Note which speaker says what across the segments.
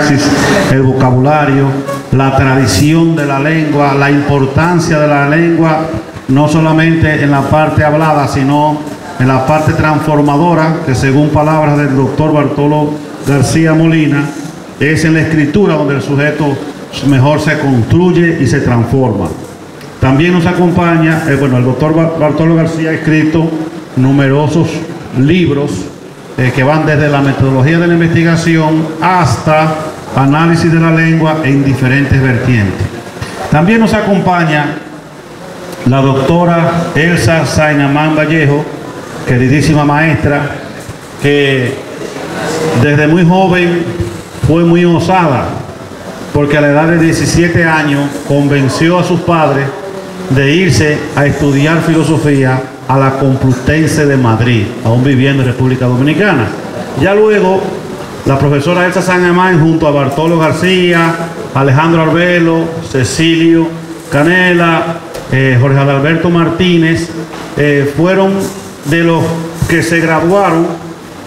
Speaker 1: sintaxis, el vocabulario, la tradición de la lengua, la importancia de la lengua, no solamente en la parte hablada, sino en la parte transformadora, que según palabras del doctor Bartolo García Molina, es en la escritura donde el sujeto mejor se construye y se transforma. También nos acompaña, el doctor Bartolo García ha escrito numerosos libros que van desde la metodología de la investigación hasta análisis de la lengua en diferentes vertientes. También nos acompaña la doctora Elsa Sainamán Vallejo, queridísima maestra, que desde muy joven fue muy osada, porque a la edad de 17 años convenció a sus padres de irse a estudiar filosofía a la Complutense de Madrid, aún viviendo en República Dominicana. Ya luego, la profesora Elsa Sainamán, junto a Bartolo García, Alejandro Arbelo, Cecilio Canela, Jorge Adalberto Martínez, fueron de los que se graduaron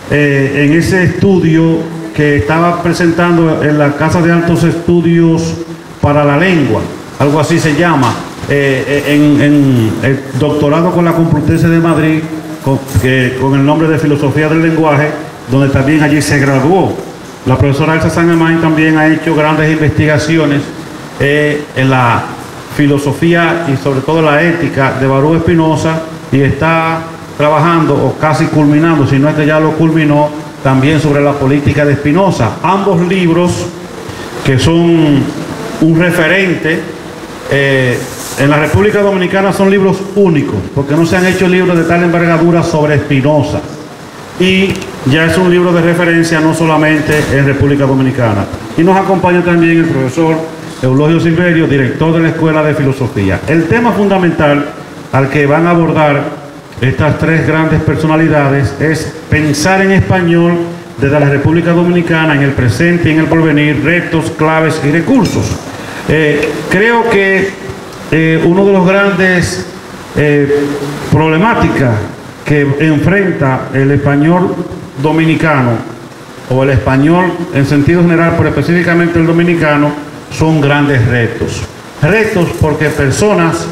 Speaker 1: en ese estudio que estaba presentando en la Casa de Altos Estudios para la Lengua, algo así se llama, en el doctorado con la Complutense de Madrid, con el nombre de Filosofía del Lenguaje, donde también allí se graduó. La profesora Elsa Sainamán también ha hecho grandes investigaciones en la filosofía y sobre todo la ética de Baruch Spinoza, y está trabajando o casi culminando, si no es que ya lo culminó, también sobre la política de Spinoza. Ambos libros, que son un referente en la República Dominicana, son libros únicos, porque no se han hecho libros de tal envergadura sobre Spinoza, y ya es un libro de referencia no solamente en República Dominicana. Y nos acompaña también el profesor Eulogio Silverio, director de la Escuela de Filosofía. El tema fundamental al que van a abordar estas tres grandes personalidades es pensar en español desde la República Dominicana, en el presente y en el porvenir, retos, claves y recursos. Creo que uno de los grandes problemáticas que enfrenta el español dominicano, o el español en sentido general, pero específicamente el dominicano, son grandes retos. Retos porque personas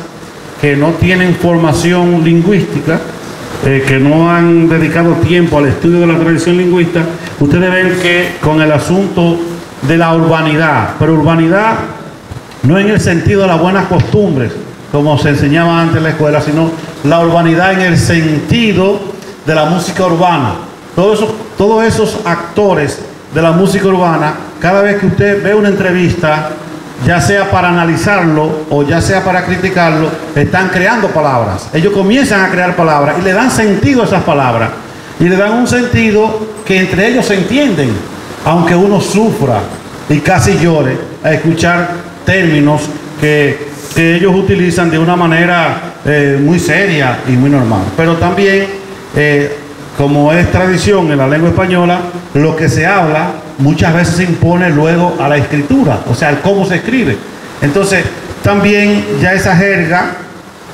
Speaker 1: que no tienen formación lingüística, que no han dedicado tiempo al estudio de la tradición lingüística, ustedes ven que con el asunto de la urbanidad, pero urbanidad no en el sentido de las buenas costumbres, como se enseñaba antes en la escuela, sino la urbanidad en el sentido de la música urbana. Todos esos actores de la música urbana, cada vez que usted ve una entrevista, ya sea para analizarlo o ya sea para criticarlo, están creando palabras. Ellos comienzan a crear palabras y le dan sentido a esas palabras, y le dan un sentido que entre ellos se entienden, aunque uno sufra y casi llore a escuchar términos que ellos utilizan de una manera muy seria y muy normal. Pero también, como es tradición en la lengua española, lo que se habla muchas veces se impone luego a la escritura, o sea, el cómo se escribe. Entonces, también ya esa jerga,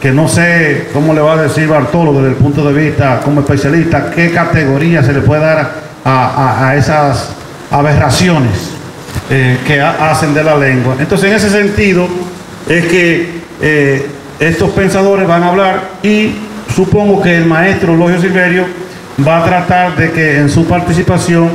Speaker 1: que no sé cómo le va a decir Bartolo desde el punto de vista como especialista, qué categoría se le puede dar a esas aberraciones que hacen de la lengua. Entonces, en ese sentido, es que estos pensadores van a hablar, y supongo que el maestro Eulogio Silverio va a tratar de que en su participación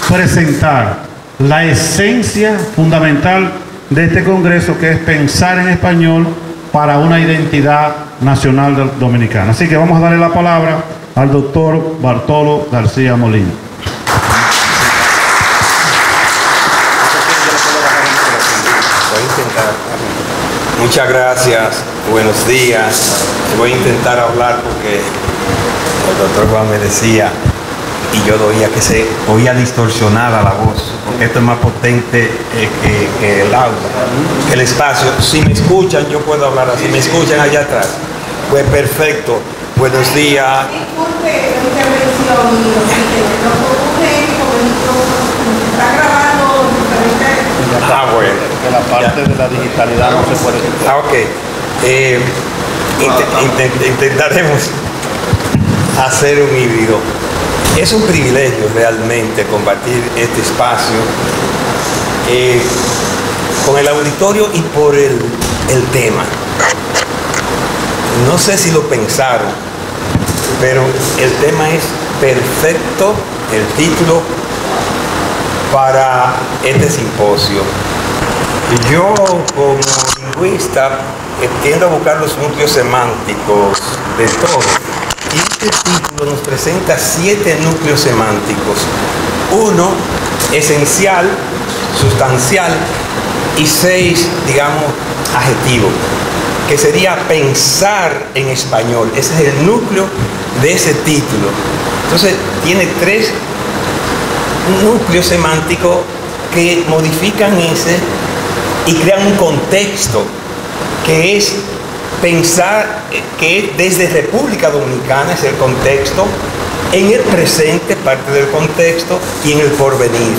Speaker 1: presentar la esencia fundamental de este congreso, que es pensar en español para una identidad nacional dominicana. Así que vamos a darle la palabra al doctor Bartolo García Molina.
Speaker 2: Muchas gracias, buenos días. Voy a intentar hablar porque el doctor Juan me decía, y yo oía que se oía distorsionada la voz, porque esto es más potente que el audio, que el espacio. Si me escuchan, yo puedo hablar así. ¿Me escuchan allá atrás? Pues perfecto. Buenos días.
Speaker 3: Disculpe la intervención, está grabando diferentes.
Speaker 2: Bueno.
Speaker 1: Que la parte de la digitalidad no se puede escuchar.
Speaker 2: Ok. Intentaremos hacer un híbrido. Es un privilegio realmente compartir este espacio con el auditorio y por el tema. No sé si lo pensaron, pero el tema es perfecto, el título para este simposio. Yo como lingüista tiendo a buscar los núcleos semánticos de todo. Y este título nos presenta 7 núcleos semánticos. 1 esencial, sustancial, y 6, digamos, adjetivos, que sería pensar en español. Ese es el núcleo de ese título. Entonces tiene 3 núcleos semánticos que modifican ese y crean un contexto que es pensar, que desde República Dominicana es el contexto, en el presente parte del contexto y en el porvenir.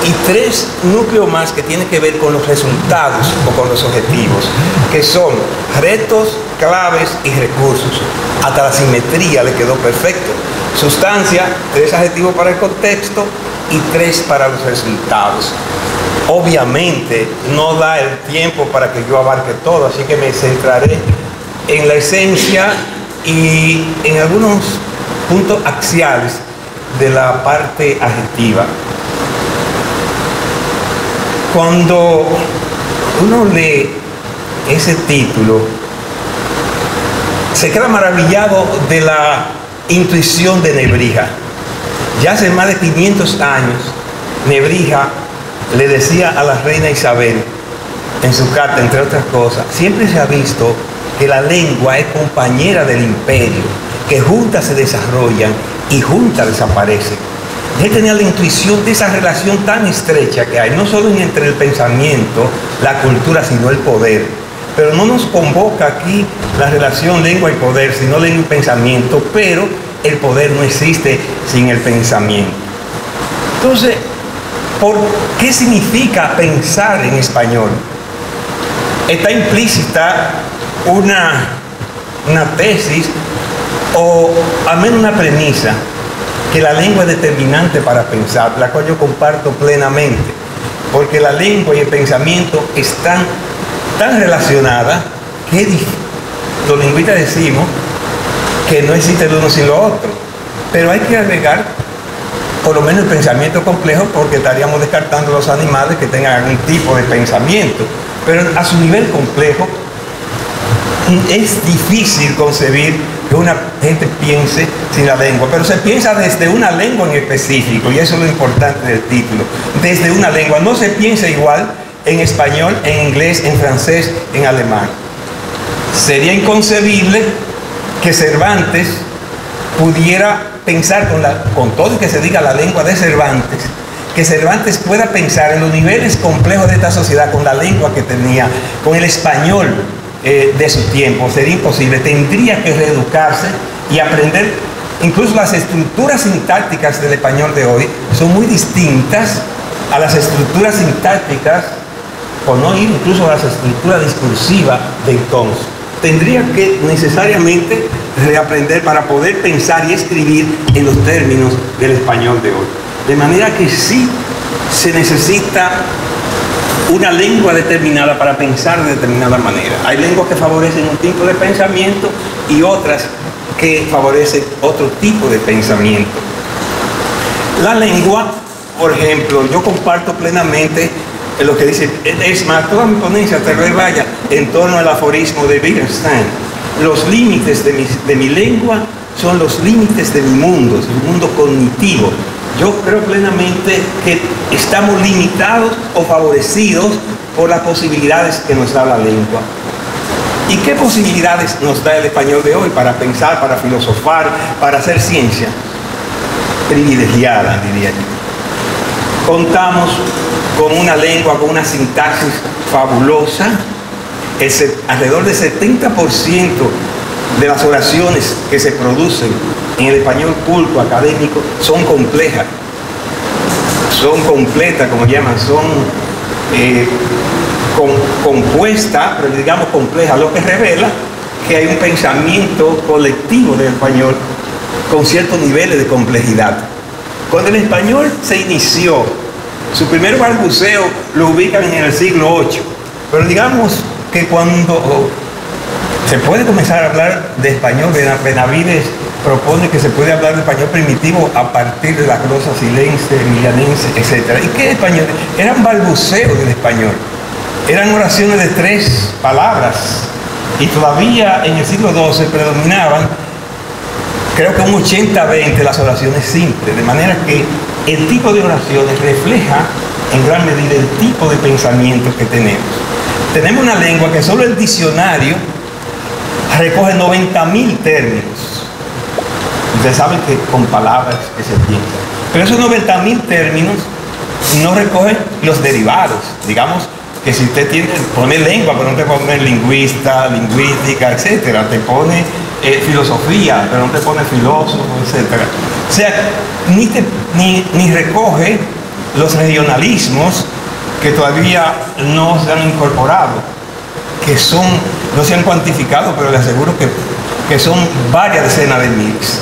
Speaker 2: Y 3 núcleos más que tienen que ver con los resultados o con los objetivos, que son retos, claves y recursos. Hasta la simetría le quedó perfecto. Sustancia, 3 adjetivos para el contexto y 3 para los resultados. Obviamente no da el tiempo para que yo abarque todo, así que me centraré en la esencia y en algunos puntos axiales de la parte adjetiva. Cuando uno lee ese título, se queda maravillado de la intuición de Nebrija. Ya hace más de 500 años, Nebrija le decía a la reina Isabel, en su carta, entre otras cosas, siempre se ha visto que la lengua es compañera del imperio, que juntas se desarrollan y juntas desaparecen. Él tenía la intuición de esa relación tan estrecha que hay, no solo entre el pensamiento, la cultura, sino el poder. Pero no nos convoca aquí la relación lengua y poder, sino lengua y pensamiento, pero el poder no existe sin el pensamiento. Entonces, ¿por qué significa pensar en español? Está implícita una tesis o al menos una premisa, que la lengua es determinante para pensar, la cual yo comparto plenamente, porque la lengua y el pensamiento están tan relacionadas que los lingüistas decimos que no existe el uno sin lo otro, pero hay que agregar por lo menos el pensamiento complejo, porque estaríamos descartando los animales que tengan algún tipo de pensamiento, pero a su nivel complejo es difícil concebir que una gente piense sin la lengua, pero se piensa desde una lengua en específico, y eso es lo importante del título. Desde una lengua, no se piensa igual en español, en inglés, en francés, en alemán. Sería inconcebible que Cervantes pudiera pensar con todo y que se diga la lengua de Cervantes, que Cervantes pueda pensar en los niveles complejos de esta sociedad con la lengua que tenía, con el español de su tiempo. Sería imposible, tendría que reeducarse y aprender. Incluso las estructuras sintácticas del español de hoy son muy distintas a las estructuras sintácticas, por no ir incluso a las estructuras discursivas de entonces. Tendría que necesariamente reaprender para poder pensar y escribir en los términos del español de hoy. De manera que sí se necesita una lengua determinada para pensar de determinada manera. Hay lenguas que favorecen un tipo de pensamiento y otras que favorecen otro tipo de pensamiento. La lengua, por ejemplo, yo comparto plenamente lo que dice, es más, toda mi ponencia te vaya en torno al aforismo de Wittgenstein. Los límites de mi lengua son los límites de mi mundo, es un mundo cognitivo. Yo creo plenamente que estamos limitados o favorecidos por las posibilidades que nos da la lengua. ¿Y qué posibilidades nos da el español de hoy para pensar, para filosofar, para hacer ciencia? Privilegiada, diría yo. Contamos con una lengua, con una sintaxis fabulosa. Alrededor del 70% de las oraciones que se producen en el español culto, académico, son complejas, son completas, como llaman, son compuestas, pero digamos complejas, lo que revela que hay un pensamiento colectivo del español con ciertos niveles de complejidad. Cuando el español se inició Su primer balbuceo lo ubican en el siglo VIII. Pero digamos que cuando se puede comenzar a hablar de español, Benavides propone que se puede hablar de español primitivo a partir de la glosa silense, emilianense, etc. ¿Y qué español? Eran balbuceos del español. Eran oraciones de 3 palabras. Y todavía en el siglo XII predominaban, creo que un 80-20 las oraciones simples. De manera que el tipo de oraciones refleja en gran medida el tipo de pensamiento que tenemos. Tenemos una lengua que solo el diccionario recoge 90.000 términos. Ustedes saben que con palabras que se piensan. Pero esos 90.000 términos no recogen los derivados. Digamos que si usted pone lengua, pero no te pone lingüista, lingüística, etc. Te pone filosofía, pero no te pone filósofo, etc. O sea, ni recoge los regionalismos que todavía no se han incorporado, que no se han cuantificado, pero les aseguro que son varias decenas de miles.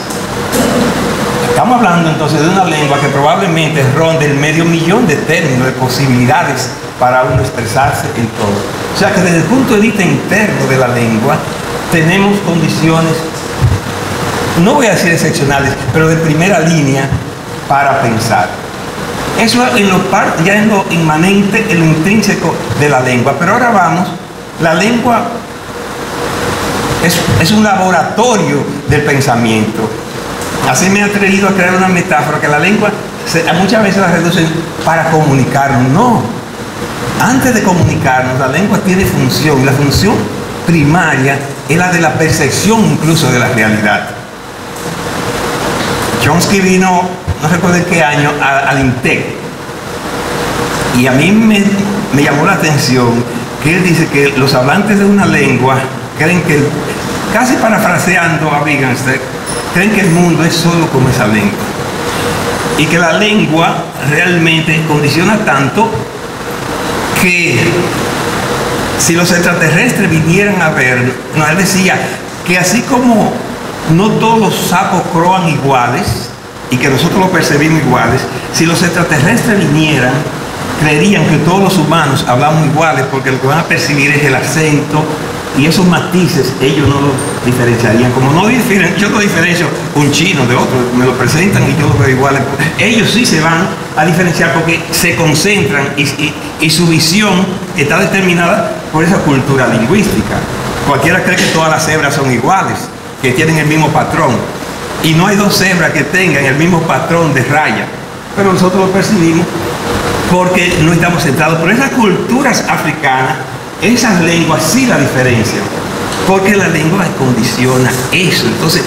Speaker 2: Estamos hablando entonces de una lengua que probablemente ronde el 500.000 de términos, de posibilidades para uno expresarse en todo. O sea que desde el punto de vista interno de la lengua tenemos condiciones, no voy a decir excepcionales, pero de primera línea para pensar. Eso ya es lo inmanente, en lo intrínseco de la lengua. Pero ahora vamos, la lengua es un laboratorio del pensamiento. Así me he atrevido a crear una metáfora que la lengua muchas veces la reducen para comunicarnos. No, antes de comunicarnos la lengua tiene función, y la función primaria es la de la percepción incluso de la realidad. Chomsky vino, no recuerdo en qué año, al INTEC, y a mí me llamó la atención que él dice que los hablantes de una lengua creen que, casi parafraseando a Wittgenstein, creen que el mundo es solo como esa lengua, y que la lengua realmente condiciona tanto que si los extraterrestres vinieran a ver, él decía que así como no todos los sapos croan iguales y que nosotros los percibimos iguales, si los extraterrestres vinieran, creerían que todos los humanos hablamos iguales, porque lo que van a percibir es el acento y esos matices ellos no los diferenciarían. Como yo no diferencio un chino de otro, me lo presentan y yo los veo iguales. Ellos sí se van a diferenciar porque se concentran y su visión está determinada por esa cultura lingüística. Cualquiera cree que todas las cebras son iguales, que tienen el mismo patrón, y no hay 2 cebras que tengan el mismo patrón de raya, pero nosotros lo percibimos porque no estamos centrados. Por esas culturas africanas, esas lenguas sí la diferencian, porque la lengua condiciona eso. Entonces,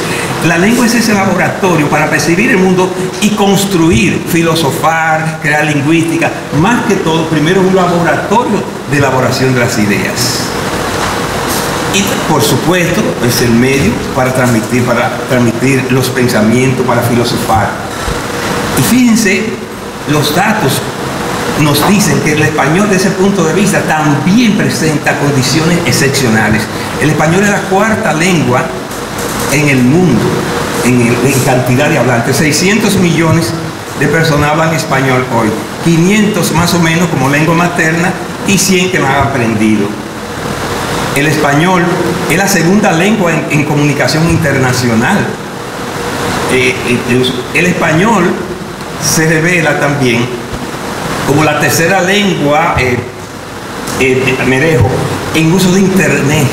Speaker 2: la lengua es ese laboratorio para percibir el mundo y construir, filosofar, crear lingüística. Más que todo, primero un laboratorio de elaboración de las ideas. Y por supuesto es el medio para transmitir los pensamientos, para filosofar. Y fíjense, los datos nos dicen que el español desde ese punto de vista también presenta condiciones excepcionales. El español es la 4ª lengua en el mundo en cantidad de hablantes. 600 millones de personas hablan español hoy, 500 más o menos como lengua materna y 100 que la han aprendido. El español es la 2ª lengua en comunicación internacional. El español se revela también como la 3ª lengua, Merejo, en uso de Internet.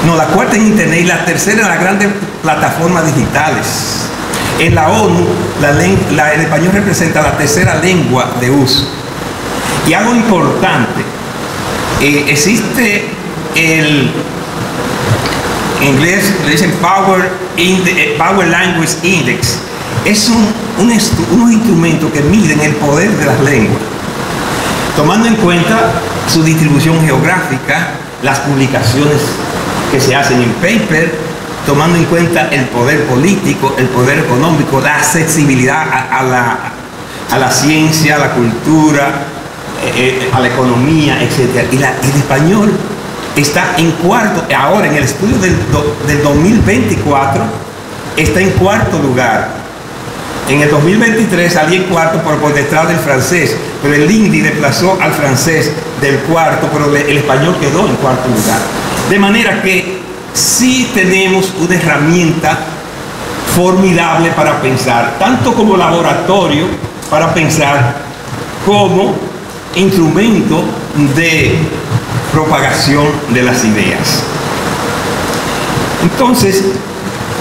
Speaker 2: No, la 4ª en Internet y la 3ª en las grandes plataformas digitales. En la ONU, el español representa la 3ª lengua de uso. Y algo importante, existe en inglés le dicen Power Language Index. Es unos instrumentos que miden el poder de las lenguas, tomando en cuenta su distribución geográfica, las publicaciones que se hacen en paper, tomando en cuenta el poder político, el poder económico, la accesibilidad a la ciencia, a la cultura, a la economía, etc. Y el español está en 4º, ahora en el estudio del 2024, está en 4º lugar En el 2023 salí en cuarto por detrás del francés, pero el hindi desplazó al francés del cuarto, pero el español quedó en cuarto lugar. De manera que sí tenemos una herramienta formidable para pensar, tanto como laboratorio para pensar, como instrumento de propagación de las ideas. Entonces,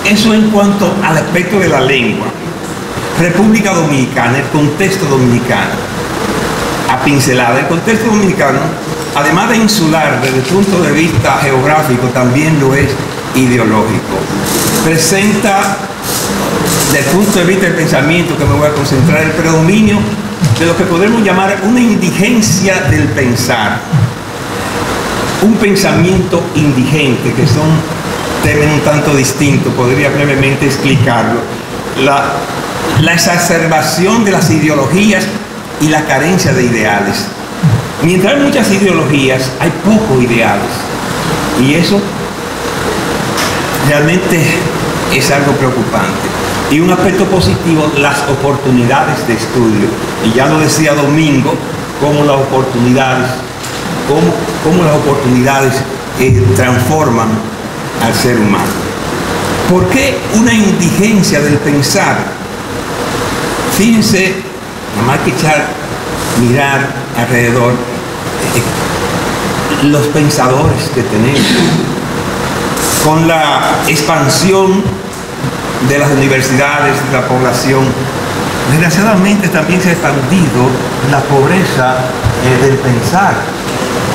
Speaker 2: eso en cuanto al aspecto de la lengua. República Dominicana, el contexto dominicano, a pincelada. El contexto dominicano, además de insular desde el punto de vista geográfico, también lo es ideológico. Presenta, desde el punto de vista del pensamiento, que me voy a concentrar, el predominio de lo que podemos llamar una indigencia del pensar. Un pensamiento indigente, que son términos un tanto distintos, podría brevemente explicarlo. La exacerbación de las ideologías y la carencia de ideales. Mientras hay muchas ideologías, hay pocos ideales. Y eso realmente es algo preocupante. Y un aspecto positivo, las oportunidades de estudio. Y ya lo decía Domingo, cómo las oportunidades transforman al ser humano. ¿Por qué una indigencia del pensar? Fíjense, nada más que mirar alrededor, los pensadores que tenemos, con la expansión de las universidades, de la población, desgraciadamente también se ha expandido la pobreza del pensar,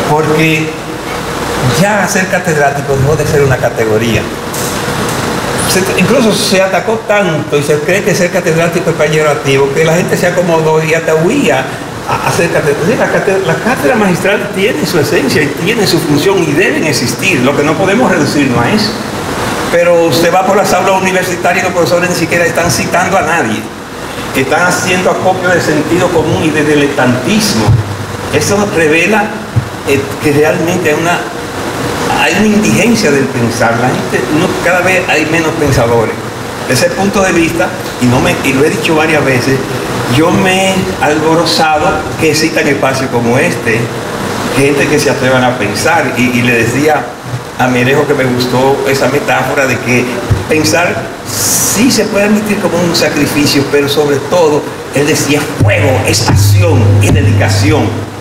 Speaker 2: porque ya ser catedrático dejó de ser una categoría. Incluso se atacó tanto y se cree que ser catedrático es peyorativo, que la gente se acomodó y hasta huía a ser catedrático. La cátedra magistral tiene su esencia y tiene su función y deben existir. Lo que no podemos reducirnos a eso. Pero usted va por las aulas universitarias y los profesores ni siquiera están citando a nadie. Están haciendo acopio de sentido común y de diletantismo. Eso revela que realmente hay una indigencia del pensar. La gente, cada vez hay menos pensadores. Desde ese punto de vista, y lo he dicho varias veces, yo me he alborozado que existan espacios como este, gente que se atrevan a pensar. Y le decía a Merejo que me gustó esa metáfora de que pensar sí se puede admitir como un sacrificio, pero sobre todo, él decía, fuego, es pasión, es dedicación.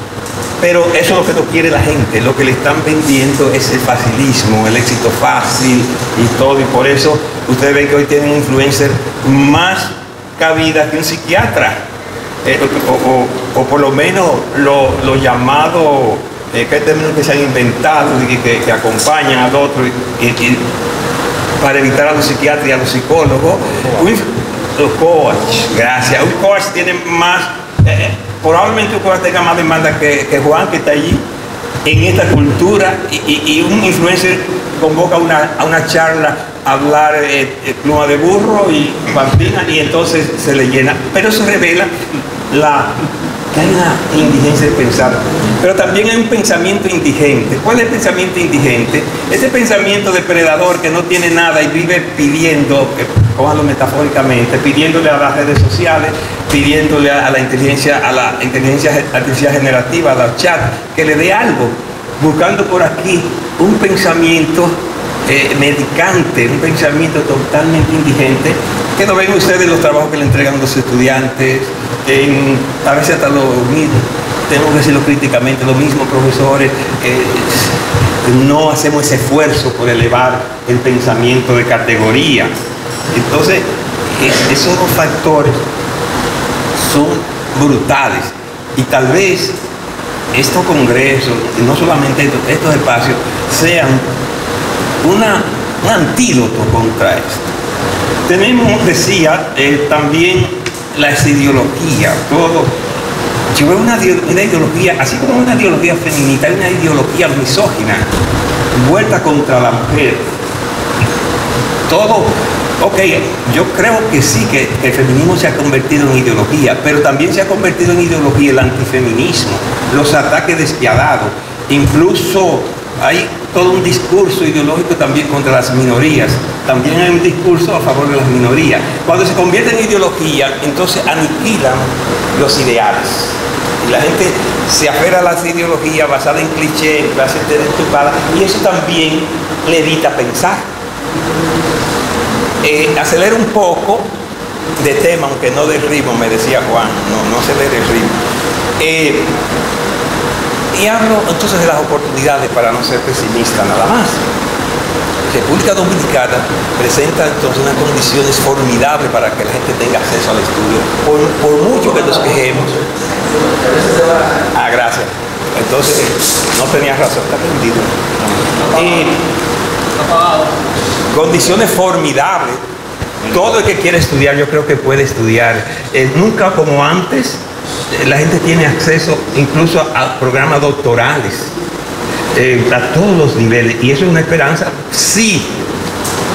Speaker 2: Pero eso es lo que no quiere la gente. Lo que le están vendiendo es el facilismo, el éxito fácil y todo. Y por eso ustedes ven que hoy tienen un influencer más cabida que un psiquiatra. O por lo menos lo llamado, que hay términos que se han inventado y que acompañan al otro para evitar a los psiquiatras y a los psicólogos. Los coaches, gracias. Un coach tiene más... probablemente un coach tenga más demanda que Juan, que está allí en esta cultura, y un influencer convoca a una charla a hablar pluma de burro y pamplina, y entonces se le llena. Pero eso revela que hay una indigencia de pensar. Pero también hay un pensamiento indigente. ¿Cuál es el pensamiento indigente? Ese pensamiento depredador que no tiene nada y vive pidiendo, cójanlo metafóricamente, pidiéndole a las redes sociales, pidiéndole a la inteligencia artificial generativa, a los chats, que le dé algo, buscando por aquí un pensamiento medicante, un pensamiento totalmente indigente, que no ven ustedes los trabajos que le entregan los estudiantes, a veces hasta lo mismo, tengo que decirlo críticamente, los mismos profesores, no hacemos ese esfuerzo por elevar el pensamiento de categoría. Entonces, esos dos factores son brutales, y tal vez estos congresos, y no solamente estos espacios, sean un antídoto contra esto. Tenemos, decía, también las ideologías. Yo veo una ideología, así como una ideología feminista, hay una ideología misógina, vuelta contra la mujer. Yo creo que sí, que el feminismo se ha convertido en ideología, pero también se ha convertido en ideología el antifeminismo, los ataques despiadados, incluso hay todo un discurso ideológico también contra las minorías. También hay un discurso a favor de las minorías. Cuando se convierte en ideología, entonces aniquilan los ideales. Y la gente se aferra a las ideologías basadas en clichés, en frases estereotipadas, y eso también le evita pensar. Acelera un poco de tema, aunque no de ritmo, me decía Juan, no acelere el ritmo. Y hablo entonces de las oportunidades para no ser pesimista nada más. República Dominicana presenta entonces unas condiciones formidables para que la gente tenga acceso al estudio, por mucho que nos quejemos. Gracias. Entonces, no tenías razón, está prendido. Condiciones formidables. Todo el que quiere estudiar, yo creo que puede estudiar. Nunca como antes, la gente tiene acceso incluso a programas doctorales, a todos los niveles, y eso es una esperanza si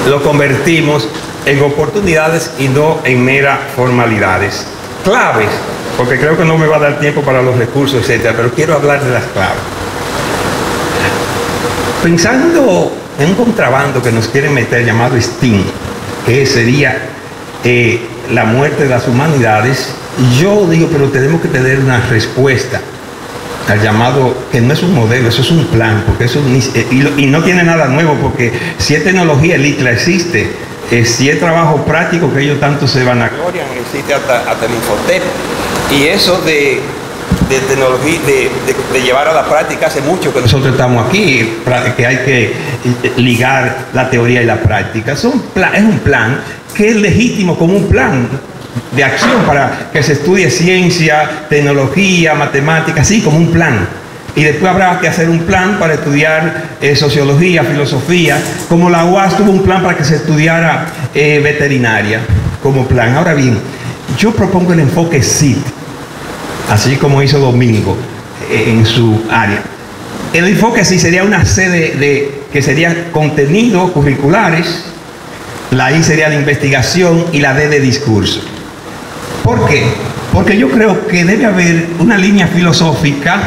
Speaker 2: lo convertimos en oportunidades y no en meras formalidades. Claves, porque creo que no me va a dar tiempo para los recursos, etcétera, pero quiero hablar de las claves. Pensando en un contrabando que nos quieren meter llamado STEAM, que sería la muerte de las humanidades, yo digo, pero tenemos que tener una respuesta al llamado, que no es un modelo, eso es un plan, porque eso y no tiene nada nuevo, porque si es tecnología, el ITLA existe, si es trabajo práctico, que ellos tanto se van a gloriar, existe hasta el Infotep, y eso de tecnología, de llevar a la práctica, hace mucho que nosotros estamos aquí, que hay que ligar la teoría y la práctica. Es un plan que es legítimo como un plan de acción para que se estudie ciencia, tecnología, matemáticas, así como un plan. Y después habrá que hacer un plan para estudiar sociología, filosofía, como la UAS tuvo un plan para que se estudiara veterinaria como plan. Ahora bien, yo propongo el enfoque SIT, así como hizo Domingo en su área. El enfoque SIT sería una C que sería contenidos curriculares, la I sería de investigación y la D de discurso. ¿Por qué? Porque yo creo que debe haber una línea filosófica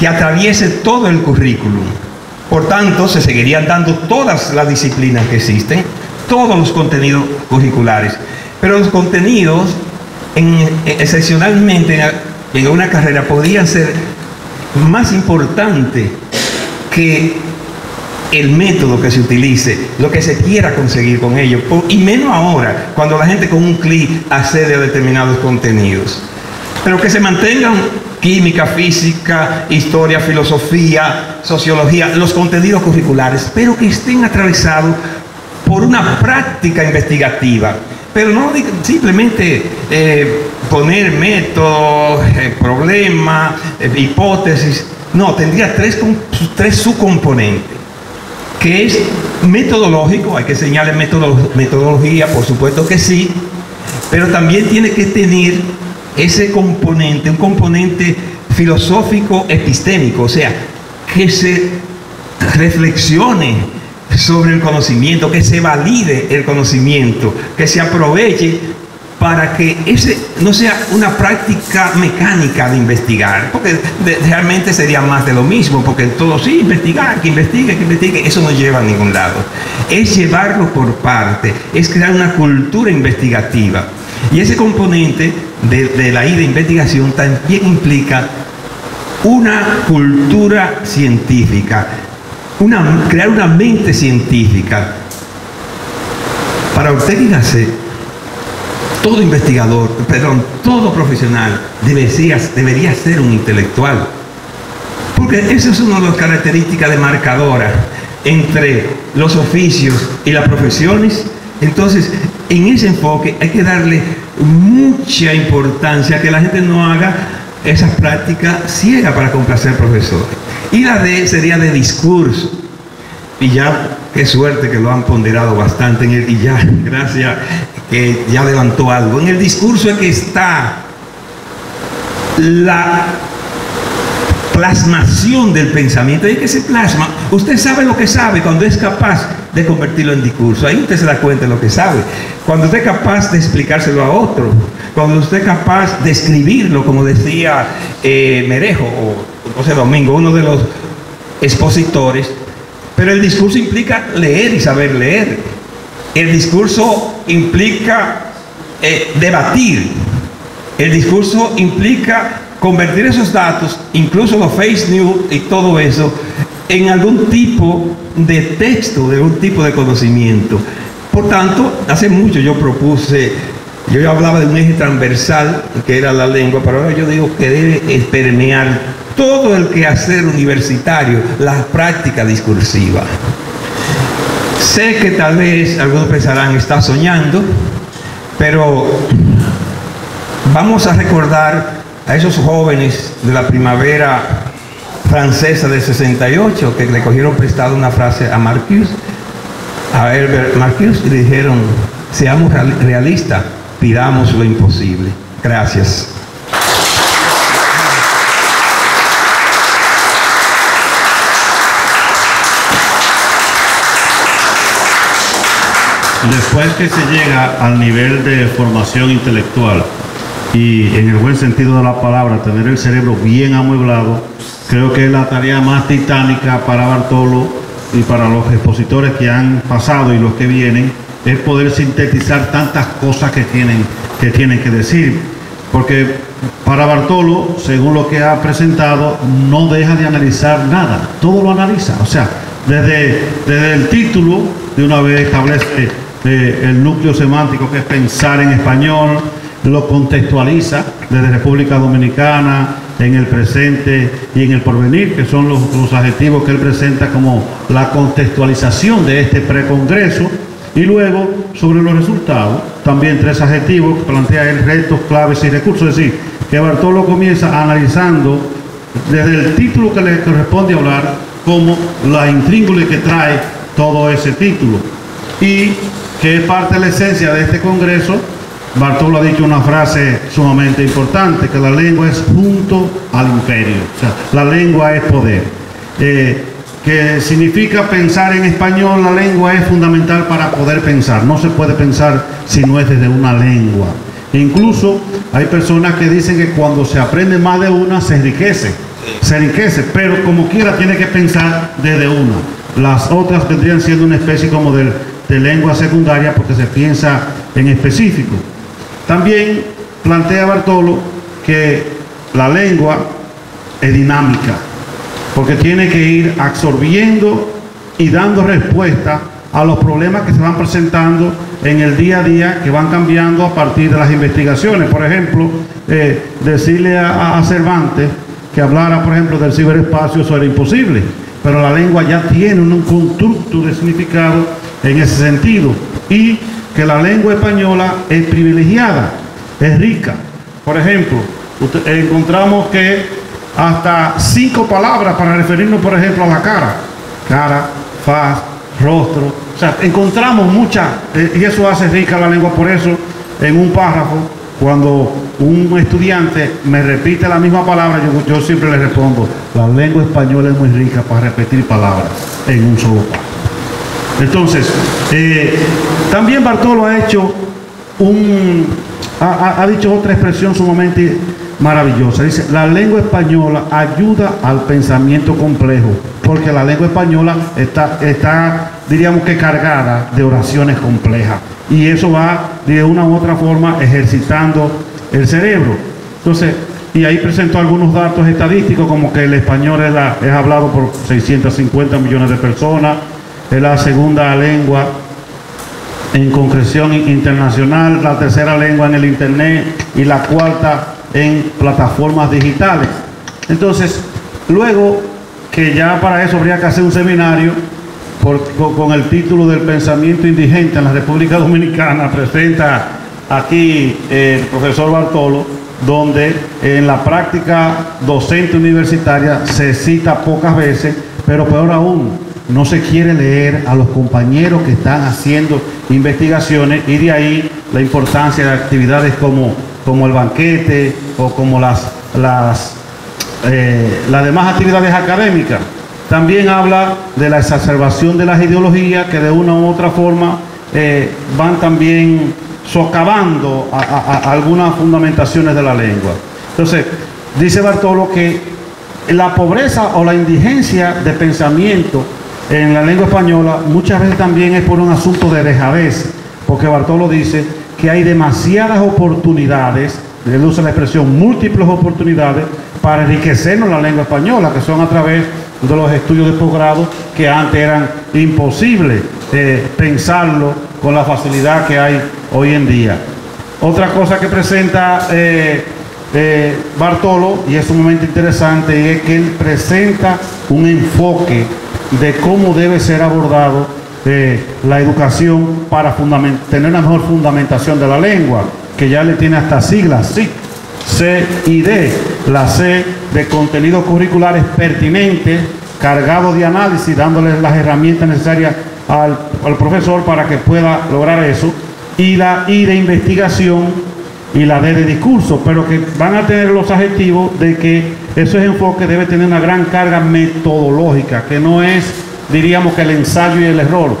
Speaker 2: que atraviese todo el currículum. Por tanto, se seguirían dando todas las disciplinas que existen, todos los contenidos curriculares, pero los contenidos excepcionalmente en una carrera podrían ser más importantes que el método que se utilice, lo que se quiera conseguir con ello, y menos ahora, cuando la gente con un clic accede a determinados contenidos. Pero que se mantengan química, física, historia, filosofía, sociología, los contenidos curriculares, pero que estén atravesados por una práctica investigativa. Pero no simplemente poner métodos, problemas, hipótesis. No, tendría tres subcomponentes, que es metodológico, hay que enseñarle metodología, por supuesto que sí, pero también tiene que tener ese componente, un componente filosófico epistémico, o sea, que se reflexione sobre el conocimiento, que se valide el conocimiento, que se aproveche para que ese no sea una práctica mecánica de investigar, porque realmente sería más de lo mismo, porque todo sí, investigar, que investigue, eso no lleva a ningún lado. Es llevarlo por parte, es crear una cultura investigativa. Y ese componente de la I de investigación también implica una cultura científica, crear una mente científica. Para Ortega y Gasset, todo investigador, todo profesional debería ser un intelectual, porque esa es una de las características demarcadoras entre los oficios y las profesiones. Entonces, en ese enfoque hay que darle mucha importancia a que la gente no haga esas prácticas ciegas para complacer profesores. Y la D sería de discurso. Y ya, qué suerte que lo han ponderado bastante en él, y ya, gracias que ya levantó algo. En el discurso es que está la plasmación del pensamiento, y que se plasma. Usted sabe lo que sabe cuando es capaz de convertirlo en discurso. Ahí usted se da cuenta de lo que sabe. Cuando usted es capaz de explicárselo a otro, cuando usted es capaz de escribirlo, como decía Merejo o José Domingo, uno de los expositores, pero el discurso implica leer y saber leer. El discurso implica debatir. El discurso implica convertir esos datos, incluso los fake news y todo eso, en algún tipo de texto, de algún tipo de conocimiento. Por tanto, hace mucho yo hablaba de un eje transversal que era la lengua, pero ahora yo digo que debe permear todo el quehacer universitario, la práctica discursiva. Sé que tal vez algunos pensarán, está soñando, pero vamos a recordar a esos jóvenes de la primavera francesa del 68 que le cogieron prestado una frase a Marcuse, a Herbert Marcuse, y le dijeron: seamos realistas, pidamos lo imposible. Gracias.
Speaker 1: Después que se llega al nivel de formación intelectual y, en el buen sentido de la palabra, tener el cerebro bien amueblado, creo que es la tarea más titánica para Bartolo y para los expositores que han pasado y los que vienen, es poder sintetizar tantas cosas que tienen que decir. Porque para Bartolo, según lo que ha presentado, no deja de analizar nada, todo lo analiza. O sea, desde el título, de una vez establece el núcleo semántico, que es pensar en español, lo contextualiza desde República Dominicana, en el presente y en el porvenir, que son los adjetivos que él presenta como la contextualización de este precongreso. Y luego, sobre los resultados, también 3 adjetivos que plantea él: retos, claves y recursos. Es decir, que Bartolo comienza analizando desde el título que le corresponde hablar, como la intríngule que trae todo ese título. Y que es parte de la esencia de este congreso. Bartolo ha dicho una frase sumamente importante, que la lengua es junto al imperio. O sea, la lengua es poder. Que significa pensar en español. La lengua es fundamental para poder pensar. No se puede pensar si no es desde una lengua. Incluso hay personas que dicen que cuando se aprende más de una se enriquece, pero como quiera tiene que pensar desde una. Las otras vendrían siendo una especie como de lengua secundaria, porque se piensa en específico. También plantea Bartolo que la lengua es dinámica, porque tiene que ir absorbiendo y dando respuesta a los problemas que se van presentando en el día a día, que van cambiando a partir de las investigaciones. Por ejemplo, decirle a Cervantes que hablara, por ejemplo, del ciberespacio, eso era imposible, pero la lengua ya tiene un constructo de significado en ese sentido, y que la lengua española es privilegiada, es rica. Por ejemplo, encontramos que hasta 5 palabras para referirnos, por ejemplo, a la cara, faz, rostro. O sea, encontramos muchas, y eso hace rica la lengua. Por eso, en un párrafo, cuando un estudiante me repite la misma palabra, yo siempre le respondo: la lengua española es muy rica para repetir palabras en un solo párrafo. Entonces, también Bartolo ha hecho ha dicho otra expresión sumamente maravillosa. Dice: la lengua española ayuda al pensamiento complejo, porque la lengua española está, diríamos que, cargada de oraciones complejas, y eso va de una u otra forma ejercitando el cerebro. Entonces, y ahí presentó algunos datos estadísticos, como que el español es hablado por 650 millones de personas, es la segunda lengua en concreción internacional, la tercera lengua en el internet y la cuarta en plataformas digitales. Entonces, luego, que ya para eso habría que hacer un seminario con el título del pensamiento indigente en la República Dominicana, presenta aquí el profesor Bartolo, donde en la práctica docente universitaria se cita pocas veces, pero peor aún, no se quiere leer a los compañeros que están haciendo investigaciones, y de ahí la importancia de actividades como el banquete o como las demás actividades académicas. También habla de la exacerbación de las ideologías que de una u otra forma van también socavando a algunas fundamentaciones de la lengua. Entonces, dice Bartolo que la pobreza o la indigencia de pensamiento en la lengua española muchas veces también es por un asunto de dejadez, porque Bartolo dice que hay demasiadas oportunidades, él usa la expresión múltiples oportunidades para enriquecernos la lengua española, que son a través de los estudios de posgrado que antes eran imposibles pensarlo con la facilidad que hay hoy en día. Otra cosa que presenta Bartolo, y es sumamente interesante, es que él presenta un enfoque de cómo debe ser abordado la educación para tener una mejor fundamentación de la lengua, que ya le tiene hasta siglas, SIC, C y D. La C de contenidos curriculares pertinentes, cargados de análisis, dándole las herramientas necesarias al profesor para que pueda lograr eso, y la I de investigación y la D de discurso, pero que van a tener los adjetivos de que esos enfoques deben tener una gran carga metodológica, que no es, diríamos, que el ensayo y el error,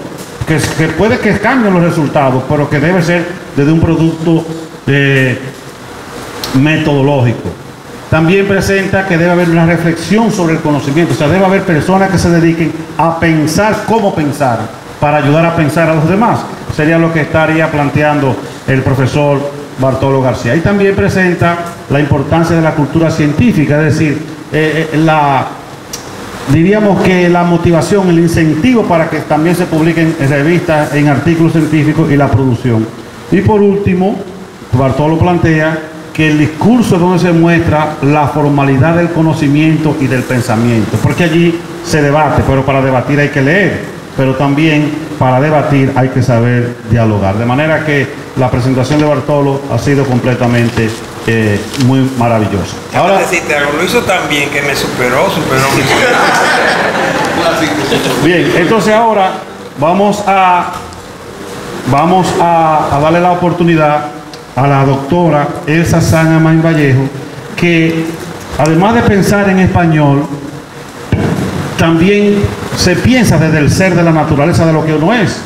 Speaker 1: que puede que cambien los resultados, pero que debe ser desde un producto metodológico. También presenta que debe haber una reflexión sobre el conocimiento, o sea, debe haber personas que se dediquen a pensar cómo pensar, para ayudar a pensar a los demás. Sería lo que estaría planteando el profesor Bartolo García. Y también presenta la importancia de la cultura científica, es decir, diríamos que la motivación, el incentivo para que también se publiquen en revistas, en artículos científicos y la producción. Y por último, Bartolo plantea que el discurso es donde se muestra la formalidad del conocimiento y del pensamiento, porque allí se debate, pero para debatir hay que leer, pero también para debatir hay que saber dialogar. De manera que la presentación de Bartolo ha sido completamente muy maravillosa.
Speaker 2: Ahora decirte algo, lo hizo tan bien que me superó
Speaker 1: Bien, entonces ahora vamos a darle la oportunidad a la doctora Elsa San Amán Vallejo, que además de pensar en español, también se piensa desde el ser de la naturaleza de lo que uno es,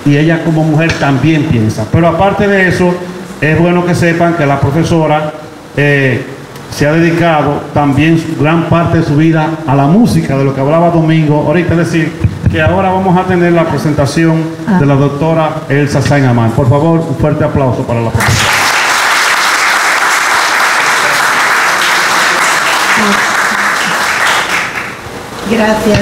Speaker 1: y ella como mujer también piensa. Pero aparte de eso, es bueno que sepan que la profesora se ha dedicado también gran parte de su vida a la música, de lo que hablaba Domingo ahorita. Es decir, que ahora vamos a tener la presentación de la doctora Elsa San Amán. Por favor, un fuerte aplauso para la profesora.
Speaker 4: Gracias.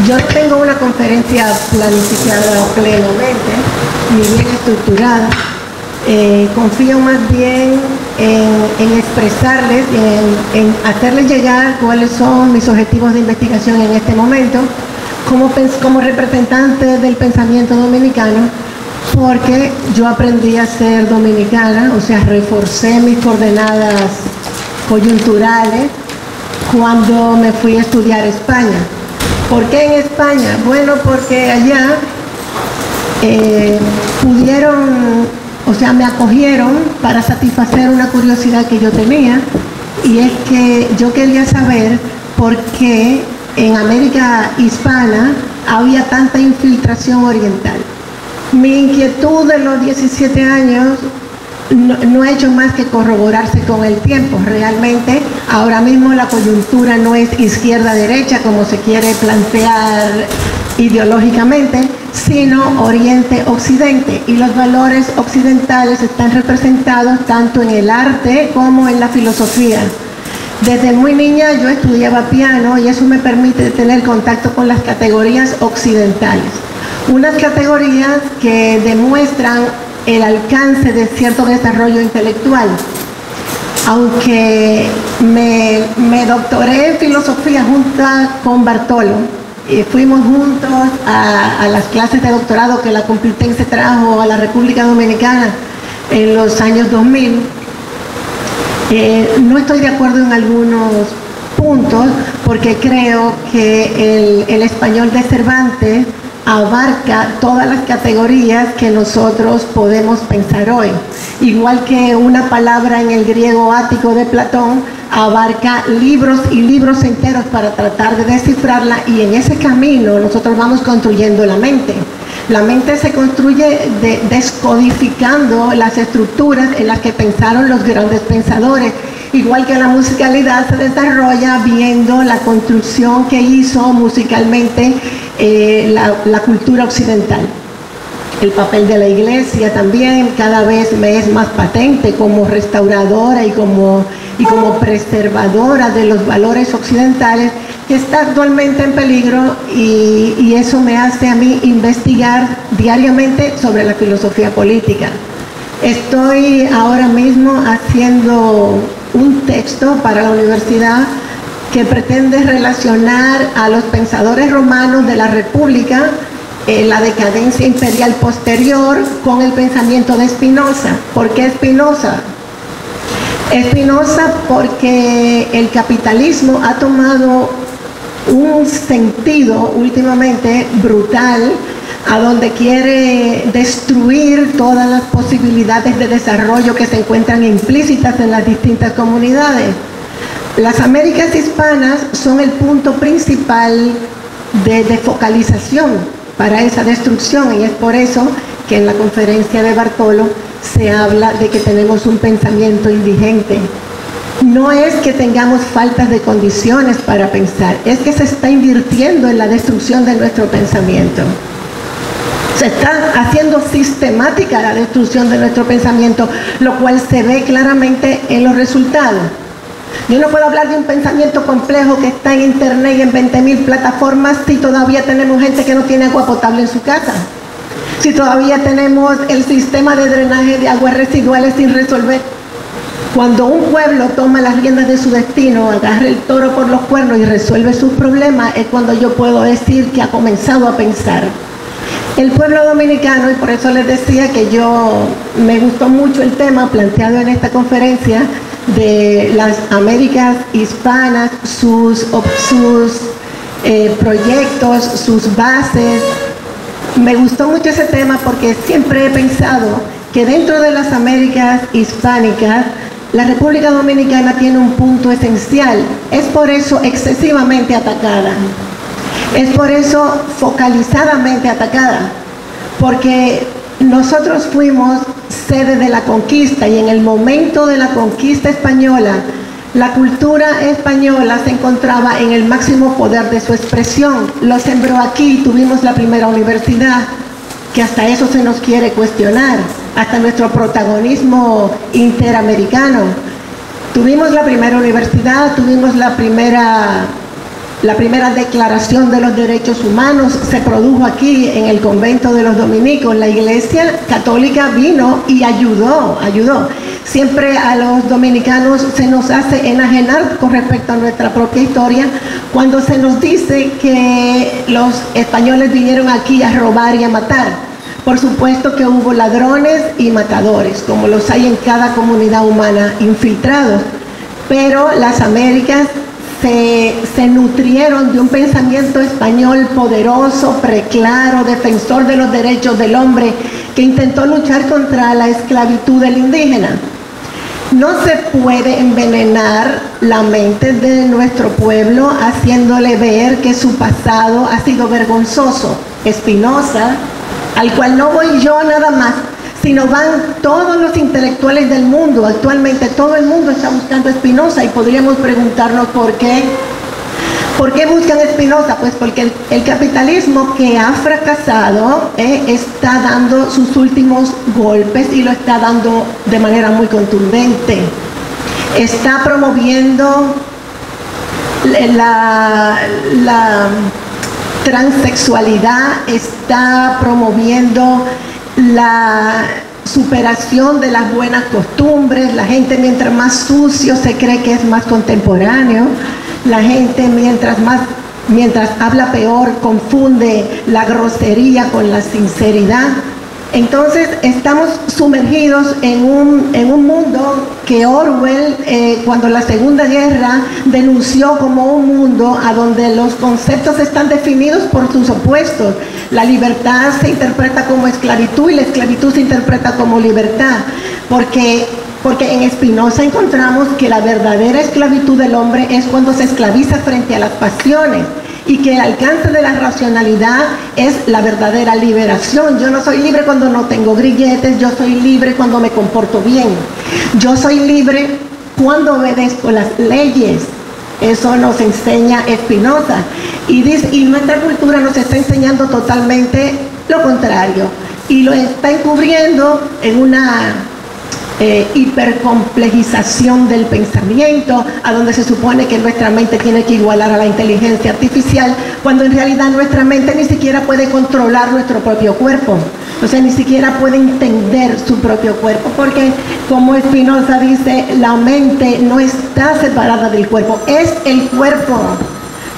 Speaker 4: Yo tengo una conferencia planificada plenamente, muy bien estructurada. Confío más bien en expresarles, en hacerles llegar cuáles son mis objetivos de investigación en este momento, como representante del pensamiento dominicano, porque yo aprendí a ser dominicana, o sea, reforcé mis coordenadas coyunturales cuando me fui a estudiar a España. ¿Por qué en España? Bueno, porque allá me acogieron para satisfacer una curiosidad que yo tenía, y es que yo quería saber por qué en América hispana había tanta infiltración oriental. Mi inquietud de los 17 años no ha hecho más que corroborarse con el tiempo. Realmente ahora mismo la coyuntura no es izquierda-derecha como se quiere plantear ideológicamente, sino Oriente-Occidente, y los valores occidentales están representados tanto en el arte como en la filosofía. Desde muy niña yo estudiaba piano, y eso me permite tener contacto con las categorías occidentales, unas categorías que demuestran el alcance de cierto desarrollo intelectual. Aunque me doctoré en filosofía junto con Bartolo, y fuimos juntos a las clases de doctorado que la Complutense trajo a la República Dominicana en los años 2000, no estoy de acuerdo en algunos puntos, porque creo que el español de Cervantes abarca todas las categorías que nosotros podemos pensar hoy. Igual que una palabra en el griego ático de Platón abarca libros y libros enteros para tratar de descifrarla, y en ese camino nosotros vamos construyendo la mente. La mente se construye descodificando las estructuras en las que pensaron los grandes pensadores, igual que la musicalidad se desarrolla viendo la construcción que hizo musicalmente la cultura occidental. El papel de la iglesia también cada vez me es más patente como restauradora y como preservadora de los valores occidentales, que está actualmente en peligro, y eso me hace a mí investigar diariamente sobre la filosofía política. Estoy ahora mismo haciendo un texto para la universidad que pretende relacionar a los pensadores romanos de la República, la decadencia imperial posterior, con el pensamiento de Spinoza. ¿Por qué Spinoza? Spinoza porque el capitalismo ha tomado un sentido últimamente brutal, a donde quiere destruir todas las posibilidades de desarrollo que se encuentran implícitas en las distintas comunidades. Las Américas hispanas son el punto principal de focalización para esa destrucción, y es por eso que en la conferencia de Bartolo se habla de que tenemos un pensamiento indigente. No es que tengamos faltas de condiciones para pensar, es que se está invirtiendo en la destrucción de nuestro pensamiento. Se está haciendo sistemática la destrucción de nuestro pensamiento, lo cual se ve claramente en los resultados. Yo no puedo hablar de un pensamiento complejo que está en internet y en 20.000 plataformas si todavía tenemos gente que no tiene agua potable en su casa, si todavía tenemos el sistema de drenaje de aguas residuales sin resolver. Cuando un pueblo toma las riendas de su destino, agarra el toro por los cuernos y resuelve sus problemas, es cuando yo puedo decir que ha comenzado a pensar. El pueblo dominicano, y por eso les decía que me gustó mucho el tema planteado en esta conferencia de las Américas hispanas, sus proyectos, sus bases. Me gustó mucho ese tema porque siempre he pensado que dentro de las Américas hispánicas, la República Dominicana tiene un punto esencial. Es por eso excesivamente atacada. Es por eso focalizadamente atacada, porque nosotros fuimos sede de la conquista, y en el momento de la conquista española, la cultura española se encontraba en el máximo poder de su expresión. Lo sembró aquí, tuvimos la primera universidad, que hasta eso se nos quiere cuestionar, hasta nuestro protagonismo interamericano. Tuvimos la primera universidad, tuvimos la primera declaración de los derechos humanos, se produjo aquí en el convento de los dominicos. La Iglesia Católica vino y ayudó. Siempre a los dominicanos se nos hace enajenar con respecto a nuestra propia historia cuando se nos dice que los españoles vinieron aquí a robar y a matar. Por supuesto que hubo ladrones y matadores, como los hay en cada comunidad humana, infiltrados, pero las Américas se nutrieron de un pensamiento español poderoso, preclaro, defensor de los derechos del hombre, que intentó luchar contra la esclavitud del indígena. No se puede envenenar la mente de nuestro pueblo haciéndole ver que su pasado ha sido vergonzoso. Spinoza, al cual no voy yo nada más, sino van todos los intelectuales del mundo. Actualmente todo el mundo está buscando a Spinoza, y podríamos preguntarnos por qué. ¿Por qué buscan a Spinoza? Pues porque el capitalismo, que ha fracasado, está dando sus últimos golpes, y lo está dando de manera muy contundente. Está promoviendo la transexualidad, está promoviendo la superación de las buenas costumbres. La gente, mientras más sucio, se cree que es más contemporáneo. La gente, mientras habla peor, confunde la grosería con la sinceridad. Entonces estamos sumergidos en un mundo que Orwell, cuando la Segunda Guerra, denunció como un mundo a donde los conceptos están definidos por sus opuestos. La libertad se interpreta como esclavitud y la esclavitud se interpreta como libertad, porque en Spinoza encontramos que la verdadera esclavitud del hombre es cuando se esclaviza frente a las pasiones. y que el alcance de la racionalidad es la verdadera liberación. Yo no soy libre cuando no tengo grilletes, yo soy libre cuando me comporto bien, yo soy libre cuando obedezco las leyes. Eso nos enseña Spinoza, y nuestra cultura nos está enseñando totalmente lo contrario, y lo está encubriendo en una hipercomplejización del pensamiento, a donde se supone que nuestra mente tiene que igualar a la inteligencia artificial, cuando en realidad nuestra mente ni siquiera puede controlar nuestro propio cuerpo, o sea, ni siquiera puede entender su propio cuerpo, porque como Spinoza dice, la mente no está separada del cuerpo, es el cuerpo.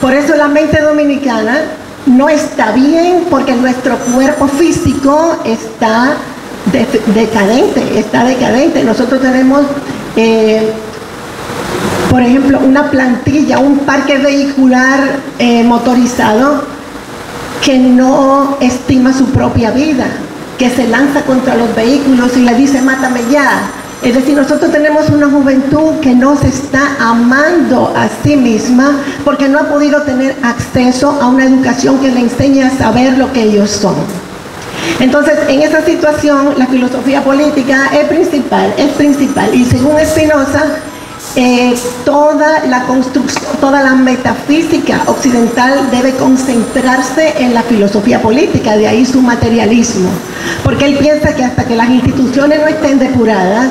Speaker 4: Por eso la mente dominicana no está bien, porque nuestro cuerpo físico está decadente. Nosotros tenemos, por ejemplo, una plantilla, un parque vehicular motorizado que no estima su propia vida, que se lanza contra los vehículos y le dice mátame ya. Es decir, nosotros tenemos una juventud que no se está amando a sí misma porque no ha podido tener acceso a una educación que le enseñe a saber lo que ellos son. Entonces, en esa situación, la filosofía política es principal, y según Spinoza, toda la construcción, toda la metafísica occidental debe concentrarse en la filosofía política, de ahí su materialismo, porque él piensa que hasta que las instituciones no estén depuradas,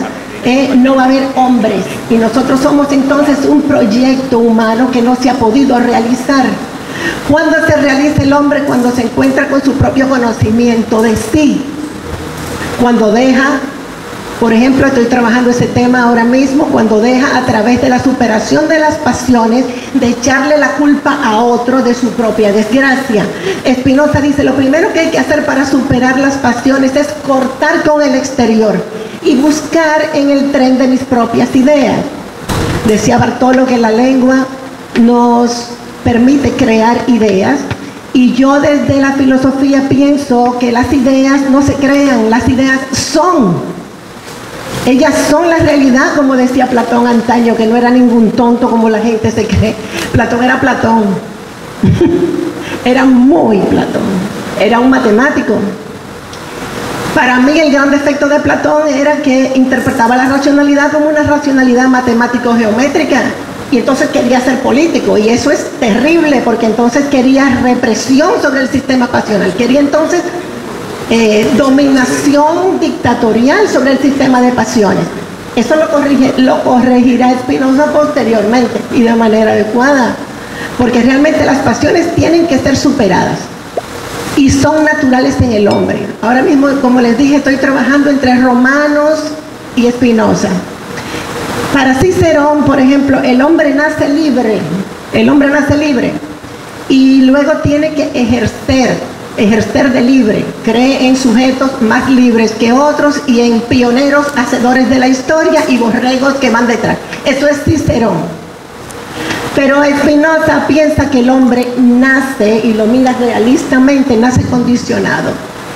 Speaker 4: no va a haber hombres, y nosotros somos entonces un proyecto humano que no se ha podido realizar. ¿Cuándo se realiza el hombre? Cuando se encuentra con su propio conocimiento de sí, cuando deja, por ejemplo, estoy trabajando ese tema ahora mismo, cuando deja, a través de la superación de las pasiones, de echarle la culpa a otro de su propia desgracia. Spinoza dice, lo primero que hay que hacer para superar las pasiones es cortar con el exterior y buscar en el tren de mis propias ideas. Decía Bartolo que la lengua nos permite crear ideas, y yo desde la filosofía pienso que las ideas no se crean, las ideas son. Ellas son la realidad, como decía Platón antaño, que no era ningún tonto como la gente se cree. Platón era Platón. Era muy Platón. Era un matemático. Para mí el gran defecto de Platón era que interpretaba la racionalidad como una racionalidad matemático-geométrica, y entonces quería ser político, y eso es terrible, porque entonces quería represión sobre el sistema pasional, quería entonces dominación dictatorial sobre el sistema de pasiones. Eso lo corregirá Spinoza posteriormente y de manera adecuada, porque realmente las pasiones tienen que ser superadas y son naturales en el hombre. Ahora mismo, como les dije, estoy trabajando entre Romanos y Spinoza. Para Cicerón, por ejemplo, el hombre nace libre, y luego tiene que ejercer de libre, cree en sujetos más libres que otros y en pioneros hacedores de la historia y borregos que van detrás. Eso es Cicerón. Pero Spinoza piensa que el hombre nace, y lo mira realistamente, nace condicionado.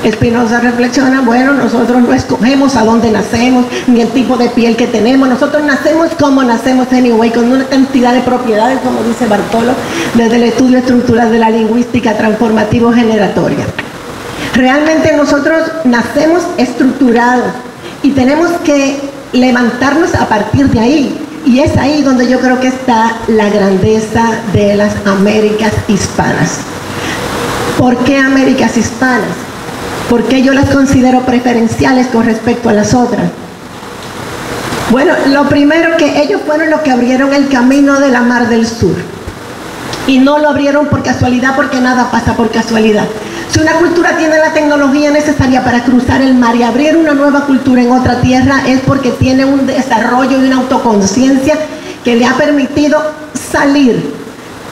Speaker 4: Spinoza reflexiona, bueno, nosotros no escogemos a dónde nacemos, ni el tipo de piel que tenemos, nosotros nacemos como nacemos anyway, con una cantidad de propiedades, como dice Bartolo, desde el estudio estructural de la lingüística transformativo-generatoria. Realmente nosotros nacemos estructurados y tenemos que levantarnos a partir de ahí, y es ahí donde yo creo que está la grandeza de las Américas hispanas. ¿Por qué Américas hispanas? Porque yo las considero preferenciales con respecto a las otras. Bueno, lo primero, que ellos fueron los que abrieron el camino de la Mar del Sur. Y no lo abrieron por casualidad, porque nada pasa por casualidad. Si una cultura tiene la tecnología necesaria para cruzar el mar y abrir una nueva cultura en otra tierra, es porque tiene un desarrollo y una autoconciencia que le ha permitido salir.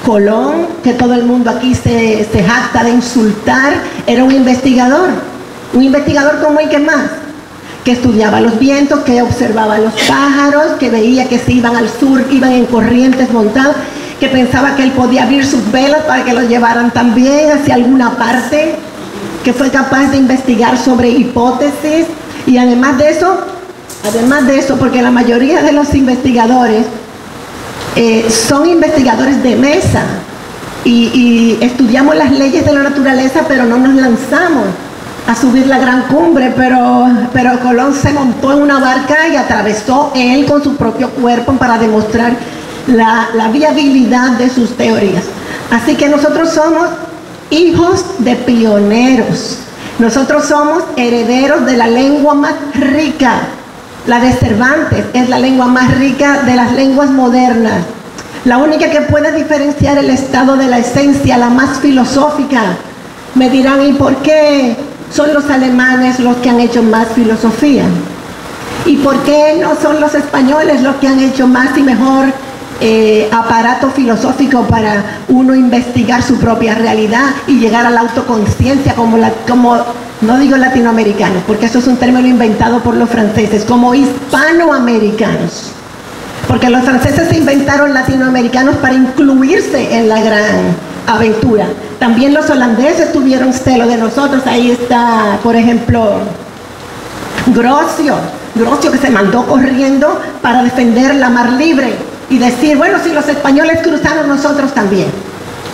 Speaker 4: Colón, que todo el mundo aquí se jacta de insultar, era un investigador como el que más, que estudiaba los vientos, que observaba los pájaros, que veía que se iban al sur, iban en corrientes montadas, que pensaba que él podía abrir sus velas para que los llevaran también hacia alguna parte, que fue capaz de investigar sobre hipótesis, y además de eso, porque la mayoría de los investigadores son investigadores de mesa. y estudiamos las leyes de la naturaleza, pero no nos lanzamos a subir la gran cumbre, pero Colón se montó en una barca y atravesó él con su propio cuerpo para demostrar la viabilidad de sus teorías. Así que nosotros somos hijos de pioneros. Nosotros somos herederos de la lengua más rica. La de Cervantes es la lengua más rica de las lenguas modernas. La única que puede diferenciar el estado de la esencia, la más filosófica. Me dirán, ¿y por qué son los alemanes los que han hecho más filosofía? ¿Y por qué no son los españoles los que han hecho más y mejor aparato filosófico para uno investigar su propia realidad y llegar a la autoconciencia como no digo latinoamericanos, porque eso es un término inventado por los franceses, como hispanoamericanos? Porque los franceses se inventaron latinoamericanos para incluirse en la gran aventura. También los holandeses tuvieron celo de nosotros. Ahí está, por ejemplo, Grocio, que se mandó corriendo para defender la mar libre y decir, bueno, si los españoles cruzaron, nosotros también.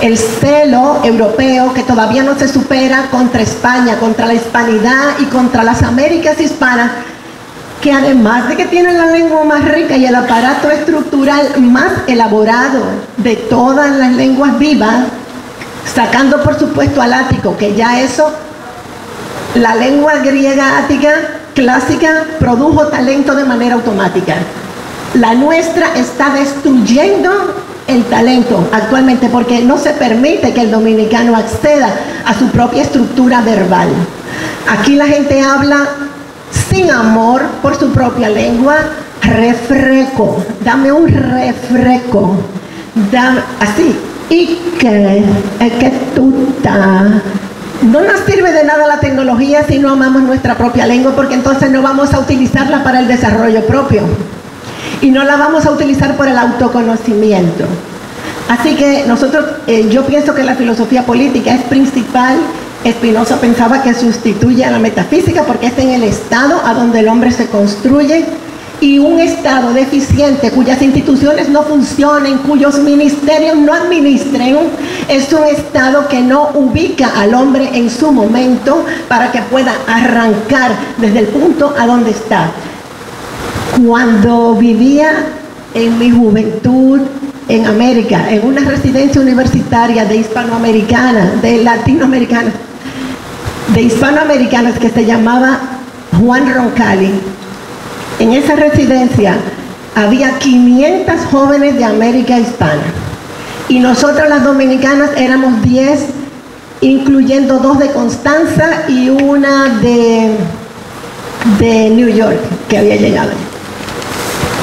Speaker 4: El celo europeo que todavía no se supera contra España, contra la hispanidad y contra las Américas hispanas, que además de que tienen la lengua más rica y el aparato estructural más elaborado de todas las lenguas vivas, sacando por supuesto al ático, que ya eso, la lengua griega ática clásica produjo talento de manera automática. La nuestra está destruyendo el talento actualmente porque no se permite que el dominicano acceda a su propia estructura verbal. Aquí la gente habla sin amor por su propia lengua. Refresco, dame un refresco, así, y que tuta. No nos sirve de nada la tecnología si no amamos nuestra propia lengua, porque entonces no vamos a utilizarla para el desarrollo propio y no la vamos a utilizar por el autoconocimiento. Así que nosotros, yo pienso que la filosofía política es principal. Spinoza pensaba que sustituye a la metafísica porque es en el estado a donde el hombre se construye, y un estado deficiente cuyas instituciones no funcionen, cuyos ministerios no administren, es un estado que no ubica al hombre en su momento para que pueda arrancar desde el punto a donde está. Cuando vivía en mi juventud en América, en una residencia universitaria de hispanoamericanas, de latinoamericanas, de hispanoamericanas, que se llamaba Juan Roncalli, en esa residencia había 500 jóvenes de América hispana y nosotros las dominicanas éramos 10, incluyendo 2 de Constanza y una de New York que había llegado.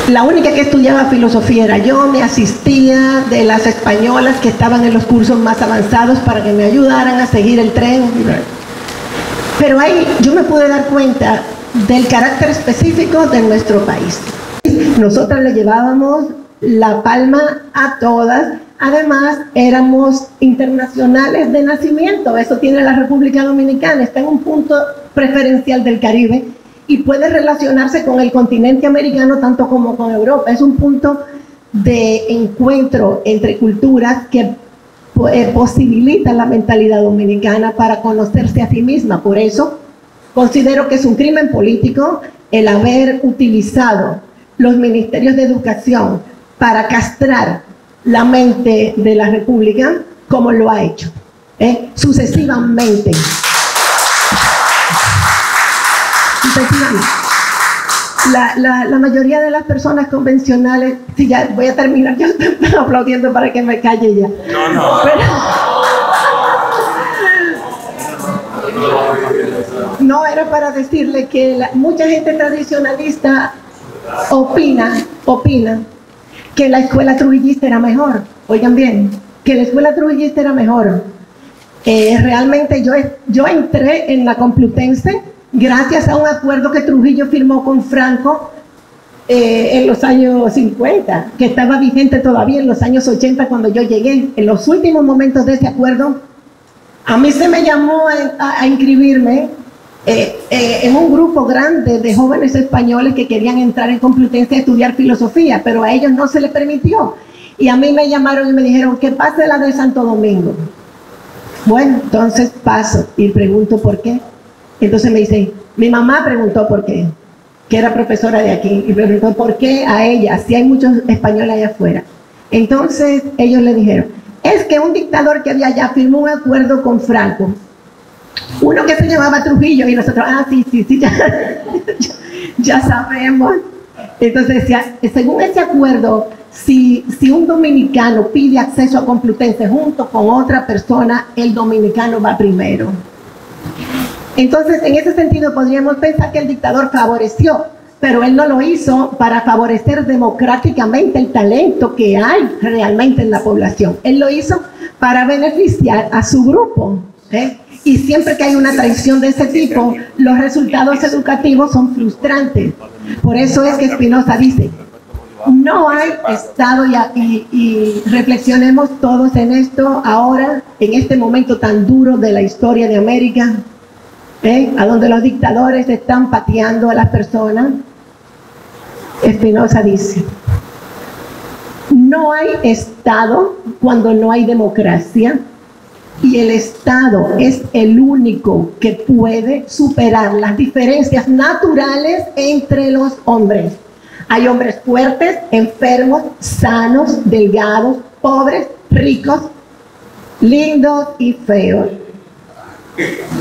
Speaker 4: La única que estudiaba filosofía era yo. Me asistía de las españolas que estaban en los cursos más avanzados para que me ayudaran a seguir el tren. Pero ahí yo me pude dar cuenta del carácter específico de nuestro país. Nosotras le llevábamos la palma a todas. Además, éramos internacionales de nacimiento. Eso tiene la República Dominicana. Está en un punto preferencial del Caribe y puede relacionarse con el continente americano tanto como con Europa. Es un punto de encuentro entre culturas que posibilita la mentalidad dominicana para conocerse a sí misma. Por eso considero que es un crimen político el haber utilizado los ministerios de educación para castrar la mente de la República como lo ha hecho, sucesivamente. La mayoría de las personas convencionales, sí, ya voy a terminar, yo estoy aplaudiendo para que me calle ya.
Speaker 2: No.
Speaker 4: No, era para decirle que mucha gente tradicionalista opina que la escuela trujillista era mejor. Oigan bien, que la escuela trujillista era mejor. Realmente yo entré en la Complutense gracias a un acuerdo que Trujillo firmó con Franco en los años 50, que estaba vigente todavía en los años 80 cuando yo llegué. En los últimos momentos de ese acuerdo, a mí se me llamó a inscribirme en un grupo grande de jóvenes españoles que querían entrar en Complutense a estudiar filosofía, pero a ellos no se les permitió. Y a mí me llamaron y me dijeron que pase la de Santo Domingo. Bueno, entonces paso y pregunto por qué. Entonces me dicen, mi mamá preguntó por qué, que era profesora de aquí, y preguntó por qué a ella, si hay muchos españoles allá afuera. Entonces ellos le dijeron, es que un dictador que había allá firmó un acuerdo con Franco, uno que se llamaba Trujillo, y nosotros, sí, ya sabemos. Entonces decía, según ese acuerdo, si un dominicano pide acceso a Complutense junto con otra persona, el dominicano va primero. Entonces, en ese sentido, podríamos pensar que el dictador favoreció, pero él no lo hizo para favorecer democráticamente el talento que hay realmente en la población. Él lo hizo para beneficiar a su grupo, ¿eh? Y siempre que hay una traición de ese tipo, los resultados educativos son frustrantes. Por eso es que Spinoza dice, no hay Estado, y reflexionemos todos en esto ahora, en este momento tan duro de la historia de América, a donde los dictadores están pateando a las personas. Spinoza dice, no hay Estado cuando no hay democracia, y el Estado es el único que puede superar las diferencias naturales entre los hombres. Hay hombres fuertes, enfermos, sanos, delgados, pobres, ricos, lindos y feos.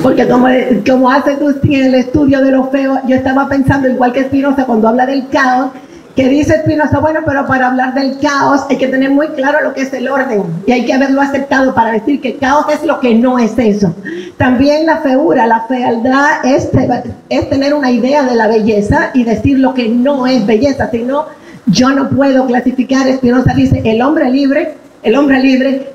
Speaker 4: Porque como hace Agustín en el estudio de lo feo, yo estaba pensando igual que Spinoza cuando habla del caos, que dice Spinoza, bueno, pero para hablar del caos hay que tener muy claro lo que es el orden, y hay que haberlo aceptado para decir que caos es lo que no es eso. También la feura, la fealdad es tener una idea de la belleza y decir lo que no es belleza, sino yo no puedo clasificar. Spinoza dice, el hombre libre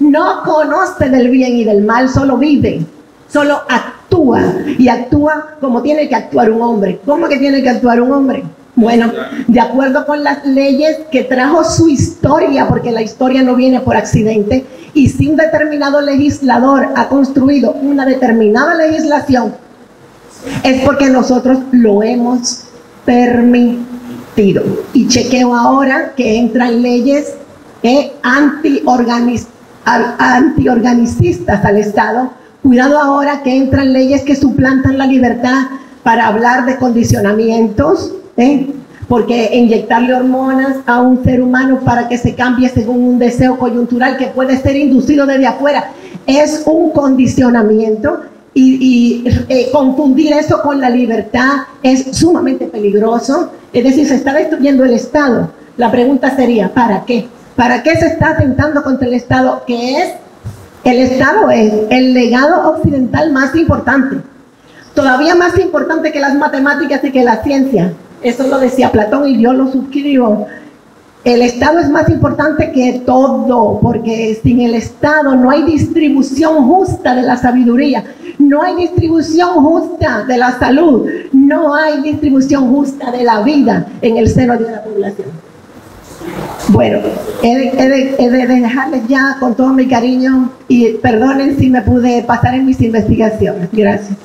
Speaker 4: no conoce del bien y del mal, solo vive, solo actúa, y actúa como tiene que actuar un hombre. ¿Cómo que tiene que actuar un hombre? Bueno, de acuerdo con las leyes que trajo su historia, porque la historia no viene por accidente, y si un determinado legislador ha construido una determinada legislación, es porque nosotros lo hemos permitido. Y chequeo ahora que entran leyes antiorganicistas al Estado. Cuidado ahora que entran leyes que suplantan la libertad para hablar de condicionamientos, porque inyectarle hormonas a un ser humano para que se cambie según un deseo coyuntural que puede ser inducido desde afuera es un condicionamiento, y confundir eso con la libertad es sumamente peligroso. Es decir, se está destruyendo el Estado. La pregunta sería, ¿para qué? ¿Para qué se está atentando contra el Estado? El Estado es el legado occidental más importante, todavía más importante que las matemáticas y que la ciencia. Eso lo decía Platón y yo lo suscribo. El Estado es más importante que todo, porque sin el Estado no hay distribución justa de la sabiduría, no hay distribución justa de la salud, no hay distribución justa de la vida en el seno de la población. Bueno, he de dejarles ya con todo mi cariño, y perdonen si me pude pasar en mis investigaciones. Gracias.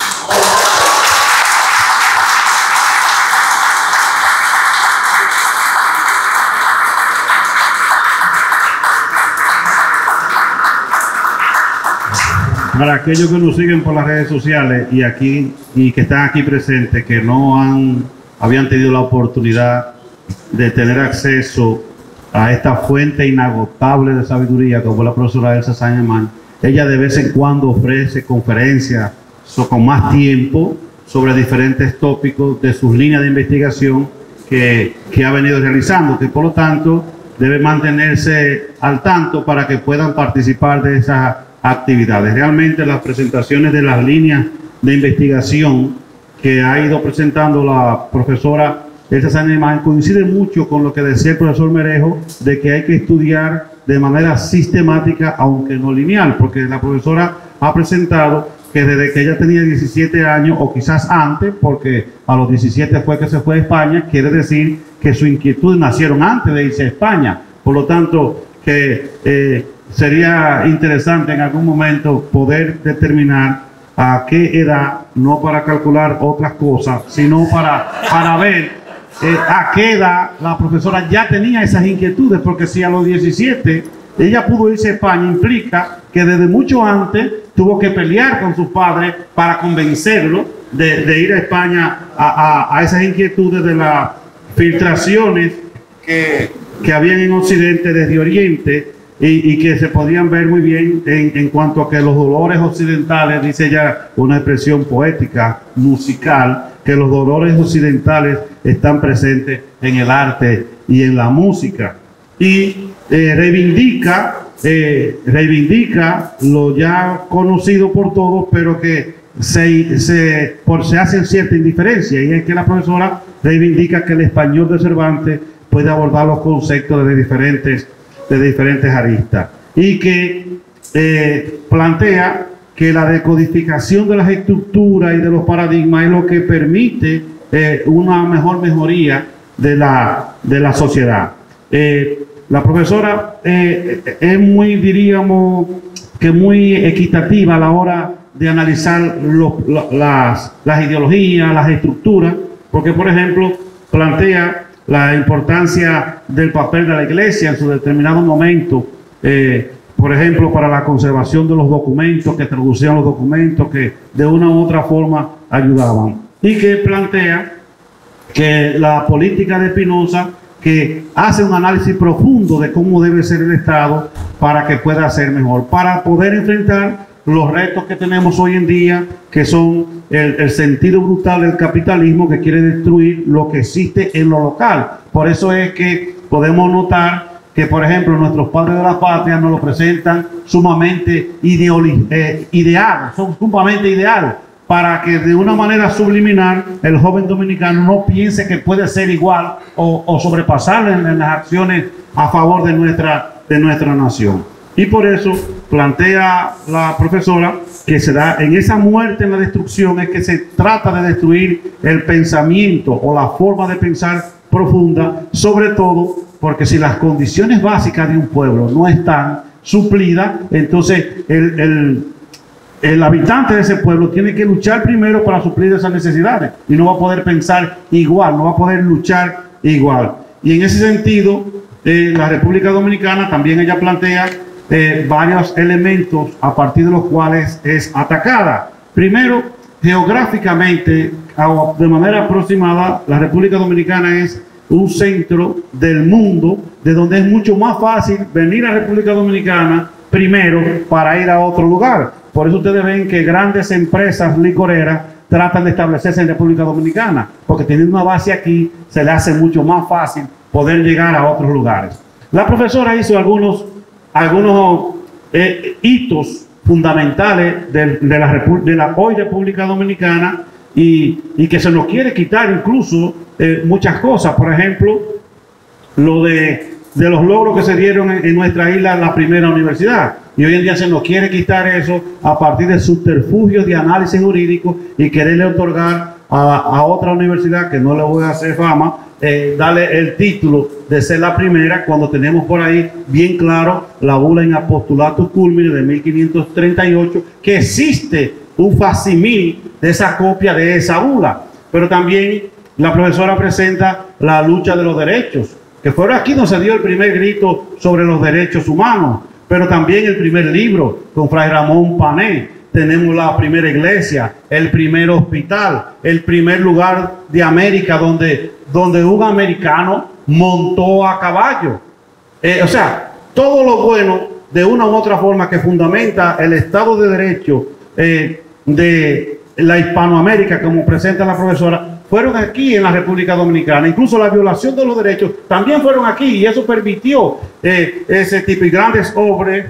Speaker 1: Para aquellos que nos siguen por las redes sociales y que están aquí presentes, que no habían tenido la oportunidad de tener acceso a esta fuente inagotable de sabiduría como la profesora Elsa Saint-Germain, ella de vez en cuando ofrece conferencias con más tiempo sobre diferentes tópicos de sus líneas de investigación que ha venido realizando, que por lo tanto debe mantenerse al tanto para que puedan participar de esas actividades. Realmente las presentaciones de las líneas de investigación que ha ido presentando la profesora Elsa Saint-Germain coinciden mucho con lo que decía el profesor Merejo, de que hay que estudiar de manera sistemática, aunque no lineal, porque la profesora ha presentado que desde que ella tenía 17 años, o quizás antes, porque a los 17 fue que se fue a España, quiere decir que sus inquietudes nacieron antes de irse a España. Por lo tanto, que sería interesante en algún momento poder determinar a qué edad, no para calcular otras cosas, sino para ver a qué edad la profesora ya tenía esas inquietudes, porque si a los 17 ella pudo irse a España, implica que desde mucho antes tuvo que pelear con sus padres para convencerlo de ir a España a esas inquietudes de las filtraciones que habían en Occidente desde Oriente y que se podían ver muy bien en cuanto a que los dolores occidentales, dice ella una expresión poética, musical, que los dolores occidentales están presentes en el arte y en la música. Y reivindica lo ya conocido por todos, pero que se hacen cierta indiferencia, y es que la profesora reivindica que el español de Cervantes puede abordar los conceptos de diferentes aristas, y que plantea que la decodificación de las estructuras y de los paradigmas es lo que permite una mejor mejoría de la sociedad. La profesora es muy, diríamos, que muy equitativa a la hora de analizar las ideologías, las estructuras, porque, por ejemplo, plantea la importancia del papel de la Iglesia en su determinado momento, por ejemplo, para la conservación de los documentos, que traducían los documentos, que de una u otra forma ayudaban. Y que plantea que la política de Spinoza, que hace un análisis profundo de cómo debe ser el Estado para que pueda ser mejor, para poder enfrentar los retos que tenemos hoy en día, que son el sentido brutal del capitalismo, que quiere destruir lo que existe en lo local. Por eso es que podemos notar que, por ejemplo, nuestros padres de la patria nos lo presentan sumamente ideal, son sumamente ideales, para que de una manera subliminal el joven dominicano no piense que puede ser igual o sobrepasar en las acciones a favor de nuestra nación. Y por eso plantea la profesora que se da en esa muerte, en la destrucción, es que se trata de destruir el pensamiento o la forma de pensar profunda, sobre todo porque si las condiciones básicas de un pueblo no están suplidas, entonces el habitante de ese pueblo tiene que luchar primero para suplir esas necesidades y no va a poder pensar igual, no va a poder luchar igual. Y en ese sentido, la República Dominicana también ella plantea varios elementos a partir de los cuales es atacada. Primero, geográficamente, de manera aproximada, la República Dominicana es un centro del mundo de donde es mucho más fácil venir a la República Dominicana primero para ir a otro lugar. Por eso ustedes ven que grandes empresas licoreras tratan de establecerse en República Dominicana, porque teniendo una base aquí se le hace mucho más fácil poder llegar a otros lugares. La profesora hizo algunos hitos fundamentales de la hoy República Dominicana y que se nos quiere quitar incluso muchas cosas. Por ejemplo, lo de los logros que se dieron en nuestra isla, la primera universidad. Y hoy en día se nos quiere quitar eso a partir de subterfugios de análisis jurídico y quererle otorgar a otra universidad, que no le voy a hacer fama, darle el título de ser la primera, cuando tenemos por ahí bien claro la bula in apostolatus culmine de 1538, que existe un facsimil de esa copia de esa bula. Pero también la profesora presenta la lucha de los derechos, que fue aquí donde se dio el primer grito sobre los derechos humanos, pero también el primer libro con Fray Ramón Pané. Tenemos la primera iglesia, el primer hospital, el primer lugar de América donde un americano montó a caballo. O sea, todo lo bueno de una u otra forma que fundamenta el Estado de Derecho de la Hispanoamérica, como presenta la profesora, fueron aquí en la República Dominicana. Incluso la violación de los derechos también fueron aquí, y eso permitió ese tipo de grandes obras.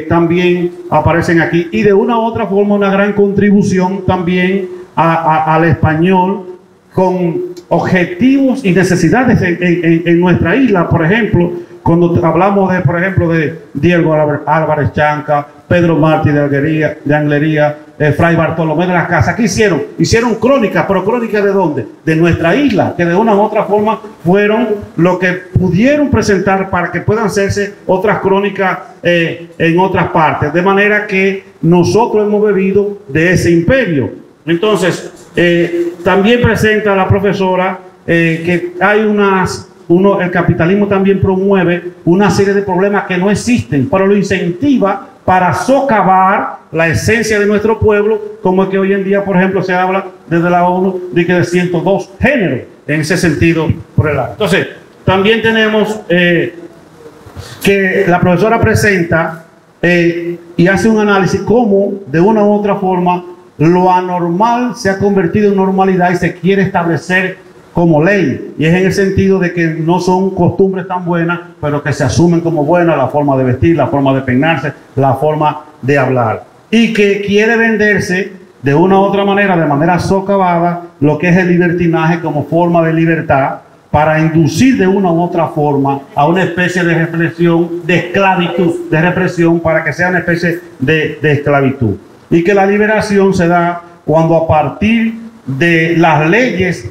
Speaker 1: También aparecen aquí, y de una u otra forma una gran contribución también al español con objetivos y necesidades en nuestra isla. Por ejemplo, cuando hablamos por ejemplo de Diego Álvarez Chanca, Pedro Martí de Anglería, Fray Bartolomé de las Casas, ¿qué hicieron? Hicieron crónicas, pero crónicas ¿de dónde? De nuestra isla, que de una u otra forma fueron lo que pudieron presentar para que puedan hacerse otras crónicas en otras partes, de manera que nosotros hemos bebido de ese imperio. Entonces, también presenta la profesora que hay el capitalismo también promueve una serie de problemas que no existen, pero lo incentiva para socavar la esencia de nuestro pueblo, como es que hoy en día, por ejemplo, se habla desde la ONU de 102 géneros, en ese sentido por el lado. Entonces, también tenemos que la profesora presenta y hace un análisis cómo de una u otra forma lo anormal se ha convertido en normalidad y se quiere establecer como ley, y es en el sentido de que no son costumbres tan buenas, pero que se asumen como buenas, la forma de vestir, la forma de peinarse, la forma de hablar, y que quiere venderse de una u otra manera, de manera socavada, lo que es el libertinaje como forma de libertad, para inducir de una u otra forma a una especie de represión, de esclavitud, de represión, para que sea una especie de esclavitud. Y que la liberación se da cuando a partir de las leyes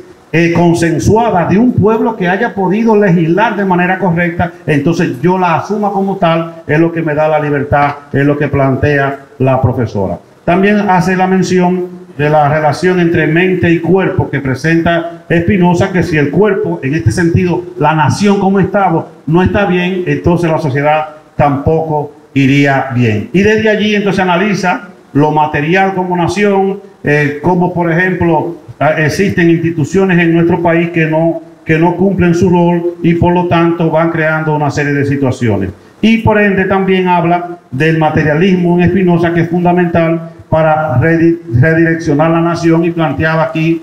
Speaker 1: consensuadas de un pueblo que haya podido legislar de manera correcta, entonces yo la asuma como tal, es lo que me da la libertad, es lo que plantea la profesora. También hace la mención de la relación entre mente y cuerpo que presenta Spinoza, que si el cuerpo, en este sentido, la nación como Estado, no está bien, entonces la sociedad tampoco iría bien. Y desde allí entonces analiza lo material como nación, como por ejemplo existen instituciones en nuestro país que no cumplen su rol y por lo tanto van creando una serie de situaciones. Y por ende también habla del materialismo en Spinoza, que es fundamental para redireccionar la nación, y planteaba aquí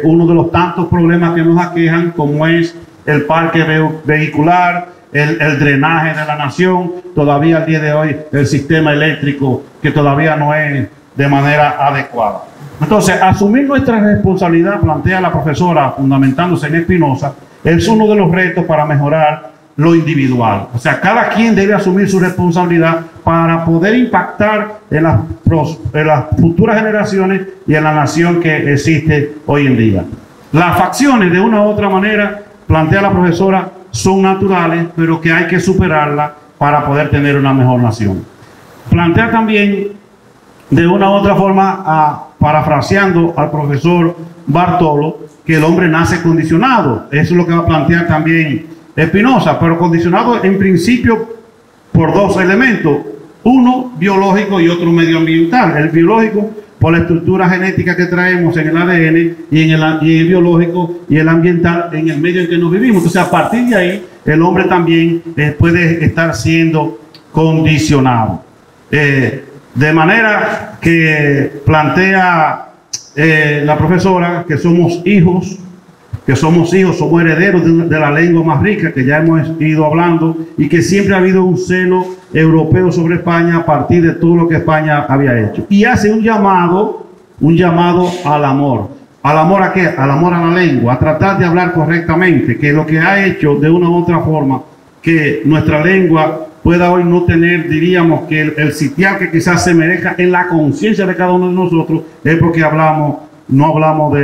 Speaker 1: uno de los tantos problemas que nos aquejan, como es el parque vehicular, el drenaje de la nación, todavía al día de hoy el sistema eléctrico que todavía no es de manera adecuada. Entonces, asumir nuestra responsabilidad, plantea la profesora, fundamentándose en Spinoza, es uno de los retos para mejorar lo individual. O sea, cada quien debe asumir su responsabilidad para poder impactar en las futuras generaciones y en la nación que existe hoy en día. Las facciones, de una u otra manera, plantea la profesora, son naturales, pero que hay que superarlas para poder tener una mejor nación. Plantea también, de una u otra forma, parafraseando al profesor Bartolo, que el hombre nace condicionado. Eso es lo que va a plantear también Spinoza, pero condicionado en principio por dos elementos, uno biológico y otro medioambiental. El biológico por la estructura genética que traemos en el ADN, y en el biológico y el ambiental en el medio en que nos vivimos. Entonces, a partir de ahí, el hombre también puede estar siendo condicionado. De manera que plantea la profesora que somos hijos, somos herederos de la lengua más rica, que ya hemos ido hablando, y que siempre ha habido un celo europeo sobre España a partir de todo lo que España había hecho. Y hace un llamado al amor. ¿Al amor a qué? Al amor a la lengua, a tratar de hablar correctamente, que lo que ha hecho de una u otra forma que nuestra lengua pueda hoy no tener, diríamos, que el sitial que quizás se merezca en la conciencia de cada uno de nosotros, es porque no hablamos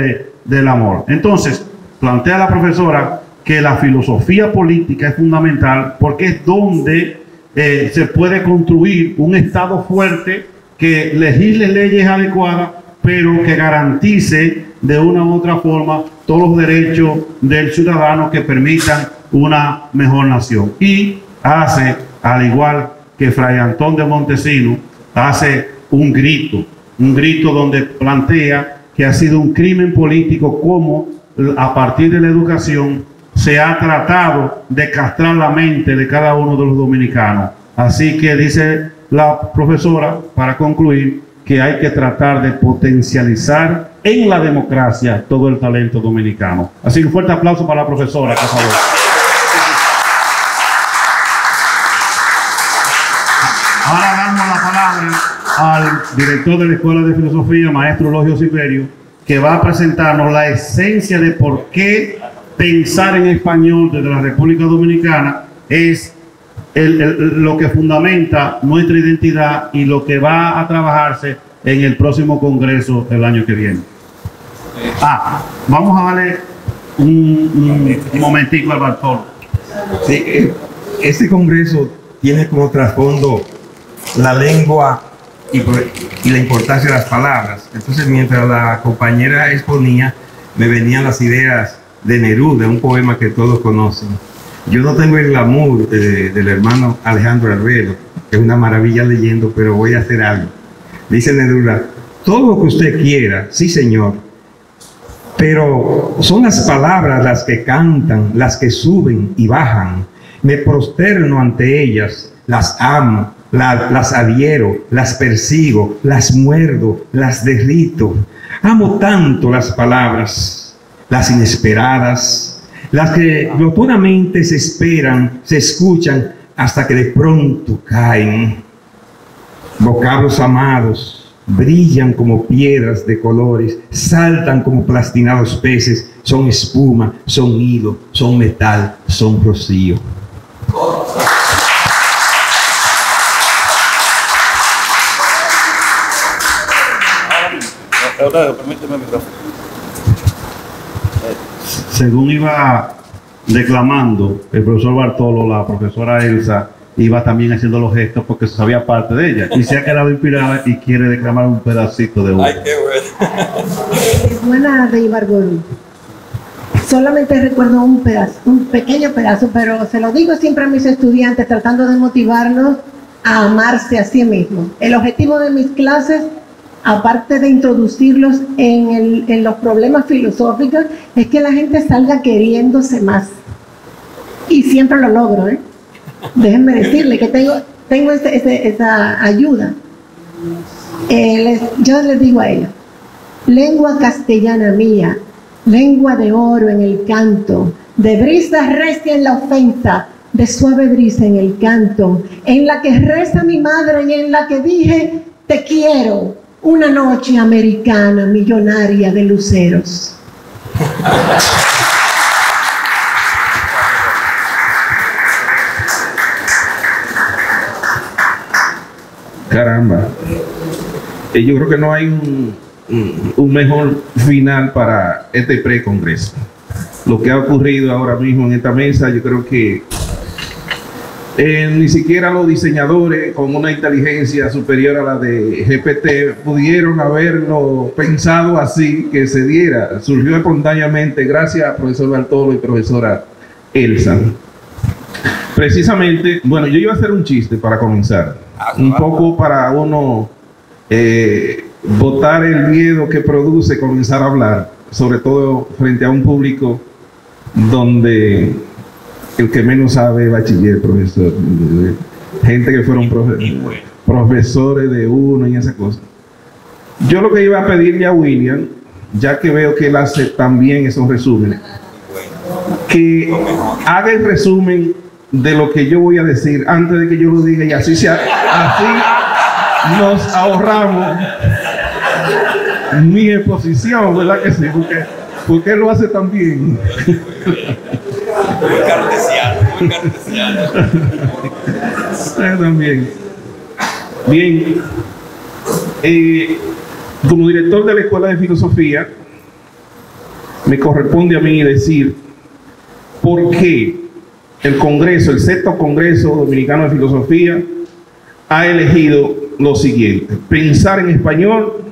Speaker 1: del amor. Entonces, plantea la profesora que la filosofía política es fundamental, porque es donde se puede construir un Estado fuerte que legisle leyes adecuadas, pero que garantice de una u otra forma todos los derechos del ciudadano que permitan una mejor nación. Y hace, al igual que Fray Antón de Montesinos, hace un grito donde plantea que ha sido un crimen político como a partir de la educación se ha tratado de castrar la mente de cada uno de los dominicanos. Así que dice la profesora, para concluir, que hay que tratar de potencializar en la democracia todo el talento dominicano. Así que un fuerte aplauso para la profesora, por favor. Ahora damos la palabra al director de la Escuela de Filosofía, maestro Logio Silverio, que va a presentarnos la esencia de por qué pensar en español desde la República Dominicana es lo que fundamenta nuestra identidad y lo que va a trabajarse en el próximo congreso el año que viene. Vamos a darle un momentico al Bartolo.
Speaker 2: Sí, este congreso tiene como trasfondo la lengua y la importancia de las palabras. Entonces, mientras la compañera exponía, me venían las ideas de Neruda, un poema que todos conocen. Yo no tengo el glamour del hermano Alejandro Arbelo, que es una maravilla leyendo, pero voy a hacer algo. Dice Neruda: todo lo que usted quiera, sí señor, pero son las palabras las que cantan, las que suben y bajan. Me prosterno ante ellas, las amo, las adhiero, las persigo, las muerdo, las derrito. Amo tanto las palabras, las inesperadas, las que glotonamente se esperan, se escuchan hasta que de pronto caen. Vocablos amados, brillan como piedras de colores, saltan como plastinados peces, son espuma, son hilo, son metal, son rocío.
Speaker 1: Según iba declamando el profesor Bartolo, la profesora Elsa iba también haciendo los gestos porque sabía parte de ella y se ha quedado inspirada y quiere declamar un pedacito de uno.
Speaker 2: Ay, qué bueno.
Speaker 4: Es buena de Ibargüengoa. Solamente recuerdo un pedazo, un pequeño pedazo, pero se lo digo siempre a mis estudiantes tratando de motivarlos a amarse a sí mismos. El objetivo de mis clases, aparte de introducirlos en los problemas filosóficos, es que la gente salga queriéndose más. Y siempre lo logro, ¿eh? Déjenme decirle que tengo esa ayuda. Yo les digo a ellos: lengua castellana mía, lengua de oro en el canto, de brisa recia en la ofensa, de suave brisa en el canto, en la que reza mi madre y en la que dije te quiero, una noche americana millonaria de luceros.
Speaker 5: Caramba, yo creo que no hay un mejor final para este pre-congreso. Lo que ha ocurrido ahora mismo en esta mesa, yo creo que ni siquiera los diseñadores con una inteligencia superior a la de GPT pudieron haberlo pensado así, que se diera. Surgió espontáneamente gracias a profesor Bartolo y profesora Elsa. Precisamente, bueno, yo iba a hacer un chiste para comenzar. Un poco para uno botar el miedo que produce comenzar a hablar, sobre todo frente a un público donde el que menos sabe es bachiller, profesor, gente que fueron profesores de uno y esa cosa. Yo lo que iba a pedirle a William, ya que veo que él hace también esos resúmenes, que haga el resumen de lo que yo voy a decir antes de que yo lo diga, y así nos ahorramos mi exposición, ¿verdad que sí? Porque él lo hace tan bien.
Speaker 2: Muy cartesiano, muy cartesiano.
Speaker 5: También. Bien. Como director de la Escuela de Filosofía, me corresponde a mí decir por qué el Congreso, el sexto Congreso Dominicano de Filosofía, ha elegido lo siguiente: pensar en español,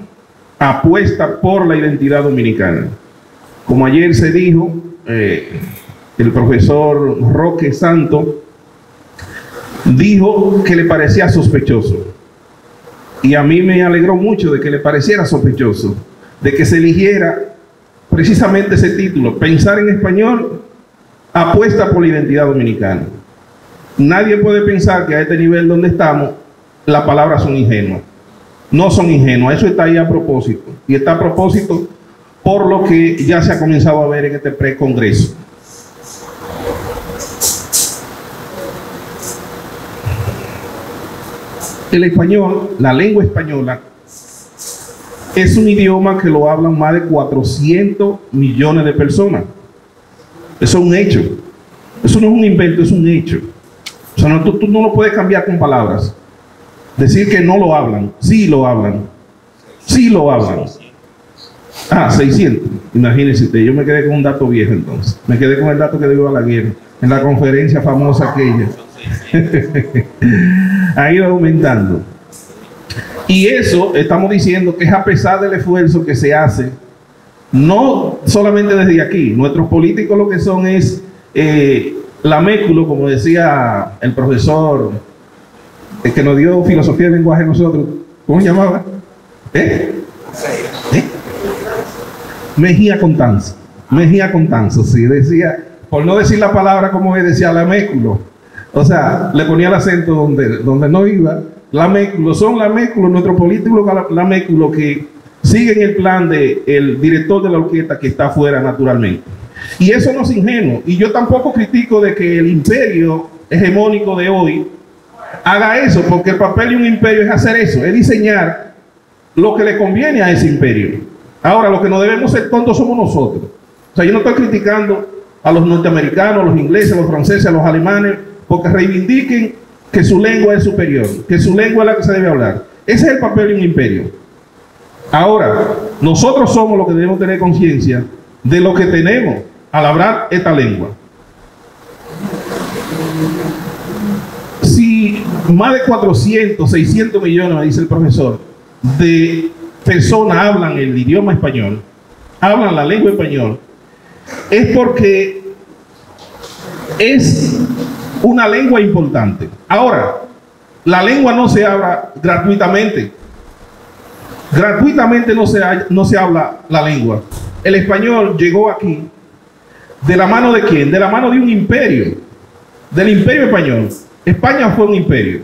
Speaker 5: apuesta por la identidad dominicana. Como ayer se dijo, el profesor Roque Santo dijo que le parecía sospechoso. Y a mí me alegró mucho de que le pareciera sospechoso, de que se eligiera precisamente ese título: pensar en español, apuesta por la identidad dominicana. Nadie puede pensar que a este nivel donde estamos, las palabras son ingenuas. No son ingenuas, eso está ahí a propósito. Y está a propósito por lo que ya se ha comenzado a ver en este pre-congreso. El español, la lengua española, es un idioma que lo hablan más de 400 millones de personas. Eso es un hecho. Eso no es un invento, es un hecho. O sea, tú no lo puedes cambiar con palabras. Decir que no lo hablan. Sí lo hablan. Sí lo hablan. 600. Imagínense usted, yo me quedé con un dato viejo entonces. Me quedé con el dato que dio Balaguer en la conferencia famosa aquella. Ha ido aumentando. Y eso estamos diciendo que es a pesar del esfuerzo que se hace no solamente desde aquí, nuestros políticos lo que son es laméculo, como decía el profesor que nos dio filosofía del lenguaje a nosotros, ¿cómo se llamaba? Mejía Contanzo, sí, decía, por no decir la palabra como él decía, laméculo, o sea, le ponía el acento donde no iba, laméculo, son laméculos, nuestros políticos laméculos que siguen el plan del director de la orquesta que está afuera naturalmente. Y eso no es ingenuo, y yo tampoco critico de que el imperio hegemónico de hoy haga eso, porque el papel de un imperio es hacer eso, es diseñar lo que le conviene a ese imperio. Ahora, lo que no debemos ser tontos somos nosotros. O sea, yo no estoy criticando a los norteamericanos, a los ingleses, a los franceses, a los alemanes, porque reivindiquen que su lengua es superior, que su lengua es la que se debe hablar. Ese es el papel de un imperio. Ahora, nosotros somos los que debemos tener conciencia de lo que tenemos al hablar esta lengua. Si más de 400, 600 millones, me dice el profesor, de personas hablan el idioma español, hablan la lengua español, es porque es una lengua importante. Ahora, la lengua no se habla gratuitamente. Gratuitamente no se habla la lengua. El español llegó aquí ¿de la mano de quién? De la mano de un imperio, del imperio español. España fue un imperio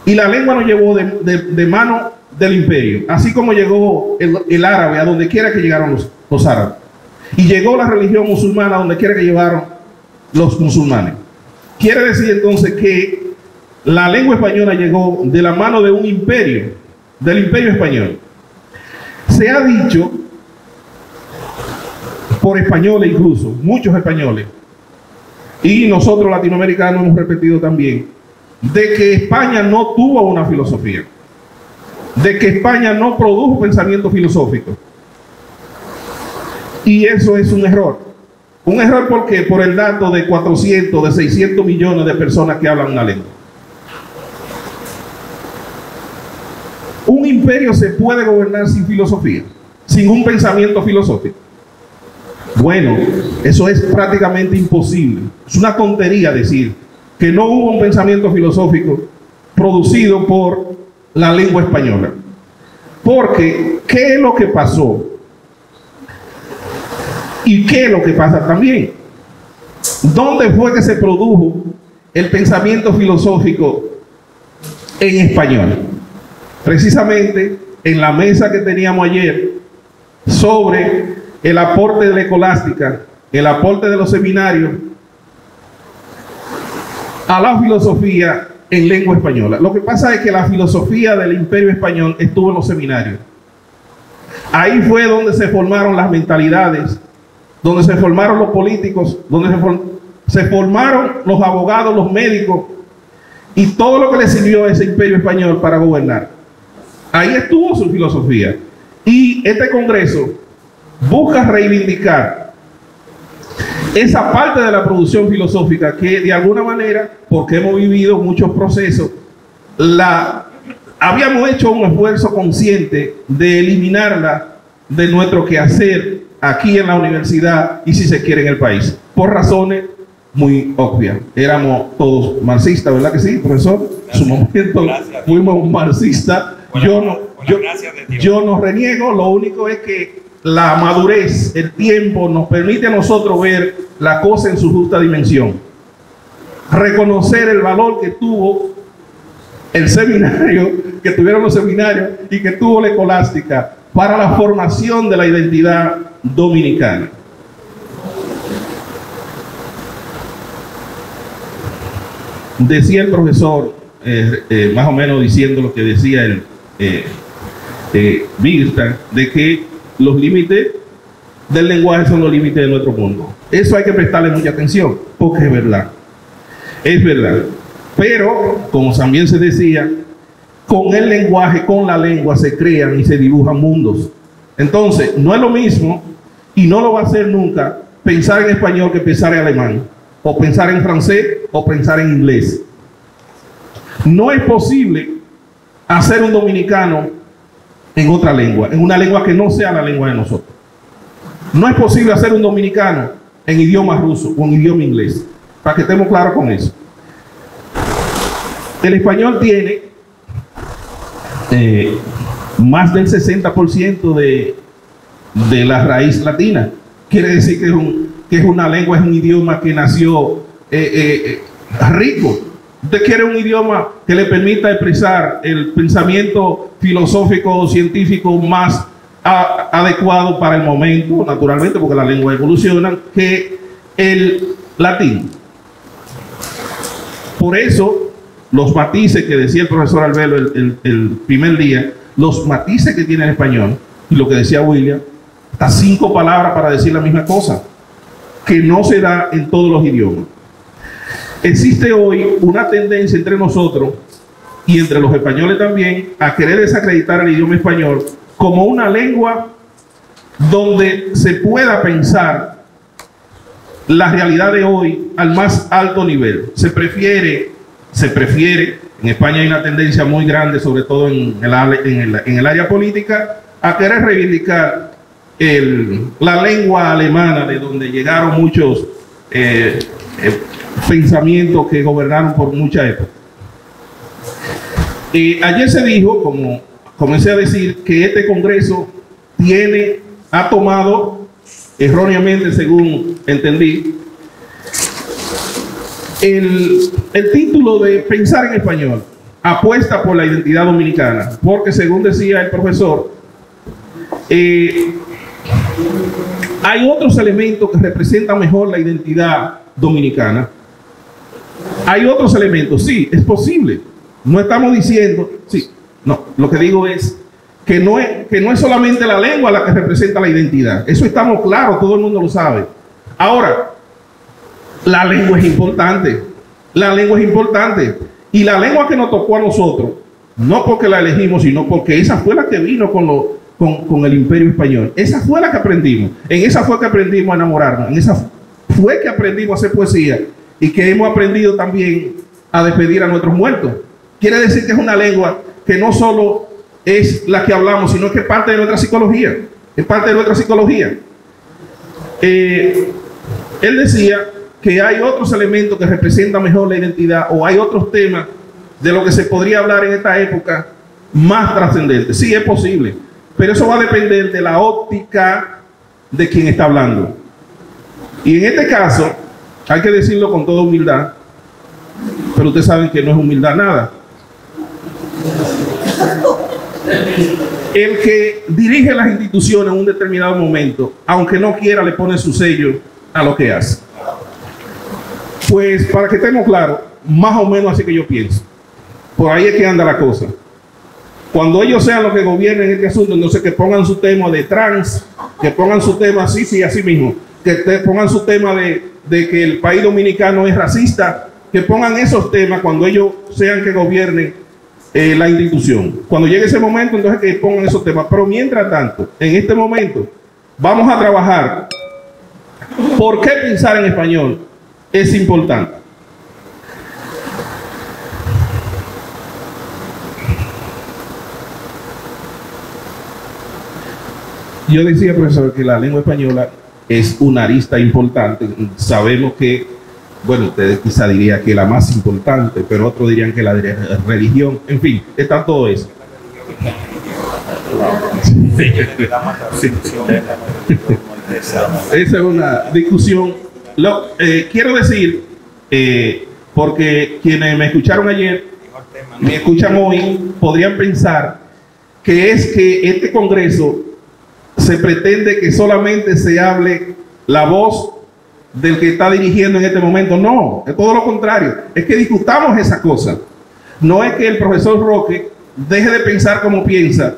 Speaker 5: y la lengua nos llevó de mano del imperio, así como llegó el árabe a donde quiera que llegaron los árabes, y llegó la religión musulmana a donde quiera que llevaron los musulmanes. Quiere decir entonces que la lengua española llegó de la mano de un imperio, del imperio español. Se ha dicho por españoles, incluso muchos españoles, y nosotros latinoamericanos hemos repetido también, de que España no tuvo una filosofía, de que España no produjo pensamiento filosófico. Y eso es un error. Un error porque por el dato de 400, de 600 millones de personas que hablan una lengua. Un imperio se puede gobernar sin filosofía, sin un pensamiento filosófico. Bueno, eso es prácticamente imposible. Es una tontería decir que no hubo un pensamiento filosófico producido por la lengua española. Porque, ¿qué es lo que pasó? ¿Y qué es lo que pasa también? ¿Dónde fue que se produjo el pensamiento filosófico en español? Precisamente en la mesa que teníamos ayer sobre el aporte de la escolástica, el aporte de los seminarios a la filosofía en lengua española. Lo que pasa es que la filosofía del imperio español estuvo en los seminarios. Ahí fue donde se formaron las mentalidades, donde se formaron los políticos, donde se formaron los abogados, los médicos y todo lo que le sirvió a ese imperio español para gobernar. Ahí estuvo su filosofía. Y este Congreso busca reivindicar esa parte de la producción filosófica que de alguna manera, porque hemos vivido muchos procesos, habíamos hecho un esfuerzo consciente de eliminarla de nuestro quehacer aquí en la universidad y si se quiere en el país, por razones muy obvias. Éramos todos marxistas, ¿verdad que sí, profesor? En su momento fuimos marxistas. Yo no reniego, lo único es que la madurez, el tiempo nos permite a nosotros ver la cosa en su justa dimensión. Reconocer el valor que tuvo el seminario, que tuvieron los seminarios y que tuvo la escolástica para la formación de la identidad dominicana. Decía el profesor, más o menos diciendo lo que decía el Wittgenstein, de que los límites del lenguaje son los límites de nuestro mundo. Eso hay que prestarle mucha atención, porque es verdad. Es verdad. Pero, como también se decía, con el lenguaje, con la lengua se crean y se dibujan mundos. Entonces, no es lo mismo, y no lo va a hacer nunca, pensar en español que pensar en alemán, o pensar en francés, o pensar en inglés. No es posible hacer un dominicano en otra lengua, en una lengua que no sea la lengua de nosotros. No es posible hacer un dominicano en idioma ruso o en idioma inglés, para que estemos claros con eso. El español tiene más del 60% de la raíz latina. Quiere decir que es una lengua, es un idioma que nació rico. Usted quiere un idioma que le permita expresar el pensamiento filosófico o científico más adecuado para el momento, naturalmente, porque las lenguas evolucionan, que el latín. Por eso, los matices que decía el profesor Albelo el primer día, los matices que tiene el español, y lo que decía William, hasta 5 palabras para decir la misma cosa, que no se da en todos los idiomas. Existe hoy una tendencia entre nosotros y entre los españoles también a querer desacreditar el idioma español como una lengua donde se pueda pensar la realidad de hoy al más alto nivel. Se prefiere, en España hay una tendencia muy grande, sobre todo en el área política, a querer reivindicar la lengua alemana, de donde llegaron muchos pensamientos que gobernaron por mucha época. Ayer se dijo, como comencé a decir, que este Congreso ha tomado erróneamente, según entendí, el título de Pensar en Español, apuesta por la identidad dominicana, porque según decía el profesor, hay otros elementos que representan mejor la identidad dominicana. Hay otros elementos, sí, es posible. No estamos diciendo, sí, no, lo que digo es que no es solamente la lengua la que representa la identidad. Eso estamos claros, todo el mundo lo sabe. Ahora, la lengua es importante. La lengua es importante. Y la lengua que nos tocó a nosotros, no porque la elegimos, sino porque esa fue la que vino con el Imperio Español. Esa fue la que aprendimos. En esa fue que aprendimos a enamorarnos. En esa fue que aprendimos a hacer poesía. Y que hemos aprendido también a despedir a nuestros muertos. Quiere decir que es una lengua que no solo es la que hablamos, sino que es parte de nuestra psicología. Es parte de nuestra psicología. Él decía que hay otros elementos que representan mejor la identidad, o hay otros temas de lo que se podría hablar en esta época más trascendentes. Sí, es posible, pero eso va a depender de la óptica de quien está hablando. Y en este caso, hay que decirlo con toda humildad, pero ustedes saben que no es humildad nada. El que dirige las instituciones en un determinado momento, aunque no quiera, le pone su sello a lo que hace. Pues para que estemos claros, más o menos así que yo pienso. Por ahí es que anda la cosa. Cuando ellos sean los que gobiernen este asunto, entonces que pongan su tema de trans, que pongan su tema, sí, así mismo, que pongan su tema de que el país dominicano es racista, que pongan esos temas cuando ellos sean que gobiernen la institución. Cuando llegue ese momento, entonces que pongan esos temas. Pero mientras tanto, en este momento, vamos a trabajar. ¿Por qué pensar en español es importante? Yo decía, profesor, que la lengua española es una arista importante. Sabemos que, bueno, ustedes quizá dirían que la más importante, pero otros dirían que la de religión. En fin, está todo eso. Esa es una discusión. Quiero decir, porque quienes me escucharon ayer, me escuchan hoy, podrían pensar que es que este Congreso se pretende que solamente se hable la voz del que está dirigiendo en este momento. No, es todo lo contrario. Es que discutamos esa cosa. No es que el profesor Roque deje de pensar como piensa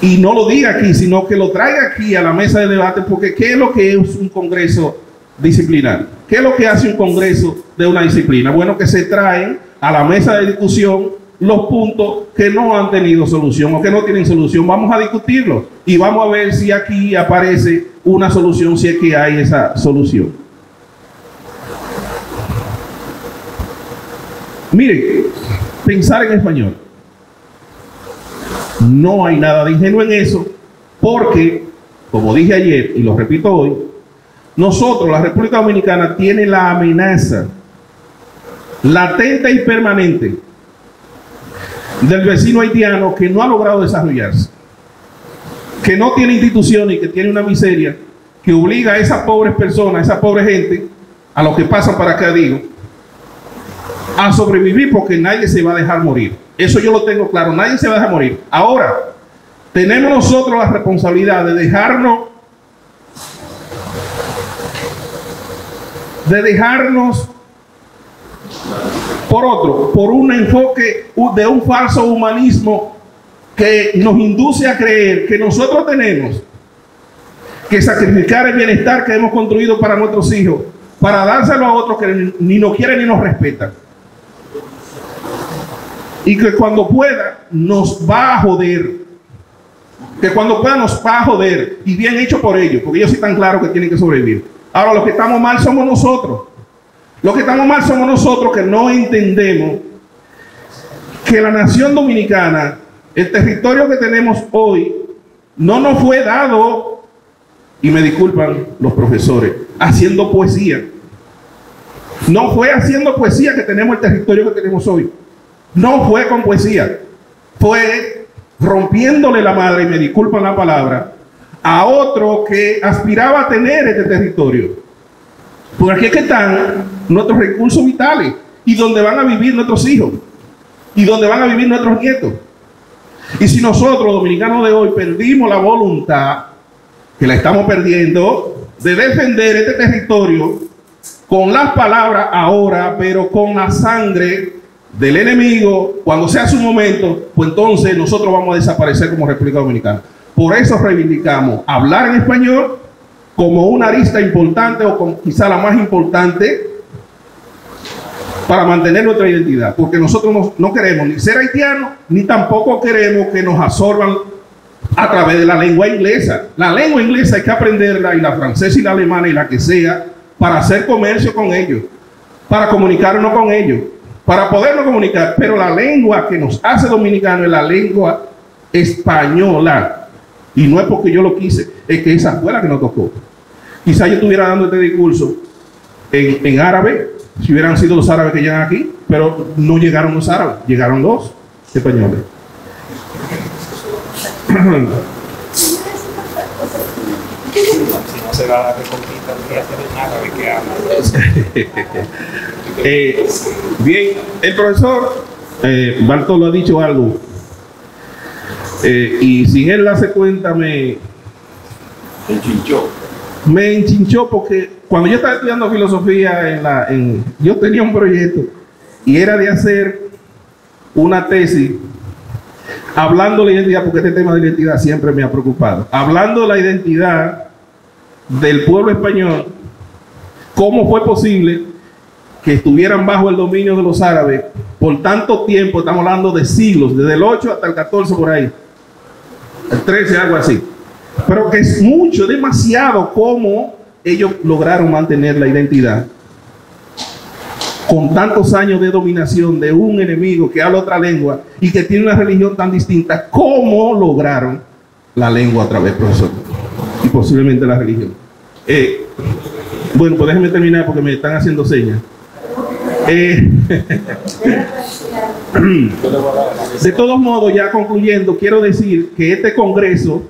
Speaker 5: y no lo diga aquí, sino que lo traiga aquí a la mesa de debate, porque ¿qué es lo que es un congreso disciplinar? ¿Qué es lo que hace un congreso de una disciplina? Bueno, que se traen a la mesa de discusión los puntos que no han tenido solución o que no tienen solución. Vamos a discutirlos y vamos a ver si aquí aparece una solución, si es que hay esa solución. Miren, pensar en español. No hay nada de ingenuo en eso, porque como dije ayer y lo repito hoy, nosotros, la República Dominicana, tiene la amenaza latente y permanente del vecino haitiano que no ha logrado desarrollarse, que no tiene instituciones y que tiene una miseria que obliga a esas pobres personas, a esa pobre gente, a los que pasan para acá, digo, a sobrevivir, porque nadie se va a dejar morir. Eso yo lo tengo claro, nadie se va a dejar morir. Ahora, tenemos nosotros la responsabilidad de dejarnos por un enfoque de un falso humanismo que nos induce a creer que nosotros tenemos que sacrificar el bienestar que hemos construido para nuestros hijos, para dárselo a otros que ni nos quieren ni nos respetan. Y que cuando pueda nos va a joder. Que cuando pueda nos va a joder. Y bien hecho por ellos, porque ellos sí están claros que tienen que sobrevivir. Ahora, los que estamos mal somos nosotros. Los que estamos mal somos nosotros, que no entendemos que la nación dominicana, el territorio que tenemos hoy, no nos fue dado, y me disculpan los profesores, haciendo poesía. No fue haciendo poesía que tenemos el territorio que tenemos hoy. No fue con poesía. Fue rompiéndole la madre, y me disculpan la palabra, a otro que aspiraba a tener este territorio. Porque aquí es que están nuestros recursos vitales y donde van a vivir nuestros hijos y donde van a vivir nuestros nietos. Y si nosotros, los dominicanos de hoy, perdimos la voluntad, que la estamos perdiendo, de defender este territorio con las palabras ahora, pero con la sangre del enemigo, cuando sea su momento, pues entonces nosotros vamos a desaparecer como República Dominicana. Por eso reivindicamos hablar en español como una arista importante, o como quizá la más importante, para mantener nuestra identidad, porque nosotros no queremos ni ser haitianos, ni tampoco queremos que nos absorban a través de la lengua inglesa. La lengua inglesa hay que aprenderla, y la francesa y la alemana y la que sea, para hacer comercio con ellos, para comunicarnos con ellos, para podernos comunicar. Pero la lengua que nos hace dominicanos es la lengua española, y no es porque yo lo quise, es que esa fue la que nos tocó. Quizá yo estuviera dando este discurso en árabe, si hubieran sido los árabes que llegan aquí, pero no llegaron los árabes, llegaron los españoles.
Speaker 2: Si no se va a dar reconquista, no voy a hacer nada que habla.
Speaker 5: Bien, el profesor Bartolo ha dicho algo, y sin él darse cuenta me enchinchó, porque cuando yo estaba estudiando filosofía yo tenía un proyecto, y era de hacer una tesis hablando de la identidad, porque este tema de la identidad siempre me ha preocupado, hablando de la identidad del pueblo español, cómo fue posible que estuvieran bajo el dominio de los árabes por tanto tiempo. Estamos hablando de siglos, desde el 8 hasta el 14 por ahí, el 13, algo así, pero que es mucho, demasiado, cómo ellos lograron mantener la identidad con tantos años de dominación de un enemigo que habla otra lengua y que tiene una religión tan distinta. ¿Cómo lograron la lengua a través, profesor? Y posiblemente la religión. Bueno, pues déjenme terminar porque me están haciendo señas. De todos modos, ya concluyendo, quiero decir que este congreso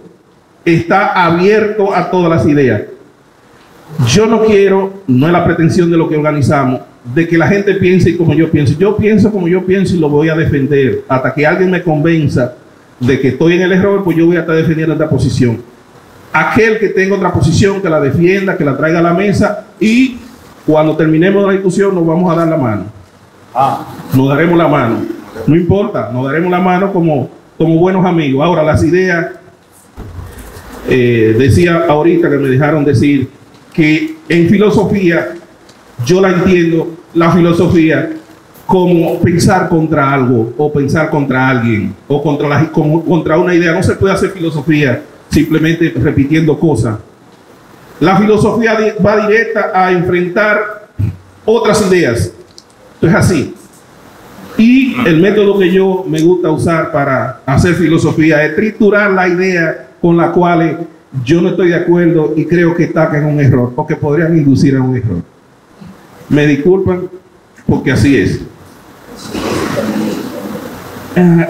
Speaker 5: está abierto a todas las ideas. Yo no quiero, no es la pretensión de lo que organizamos, de que la gente piense como yo pienso. Yo pienso como yo pienso y lo voy a defender hasta que alguien me convenza de que estoy en el error. Pues yo voy a estar defendiendo esta posición. Aquel que tenga otra posición, que la defienda, que la traiga a la mesa, y cuando terminemos la discusión nos vamos a dar la mano. Nos daremos la mano, no importa, nos daremos la mano como buenos amigos. Ahora, las ideas, decía ahorita que me dejaron decir que en filosofía yo la entiendo, la filosofía, como pensar contra algo, o pensar contra alguien, o contra una idea. No se puede hacer filosofía simplemente repitiendo cosas. La filosofía va directa a enfrentar otras ideas. Esto es así. Y el método que yo me gusta usar para hacer filosofía es triturar la idea con la cual yo no estoy de acuerdo y creo que está en un error o que podrían inducir a un error. Me disculpan porque así es.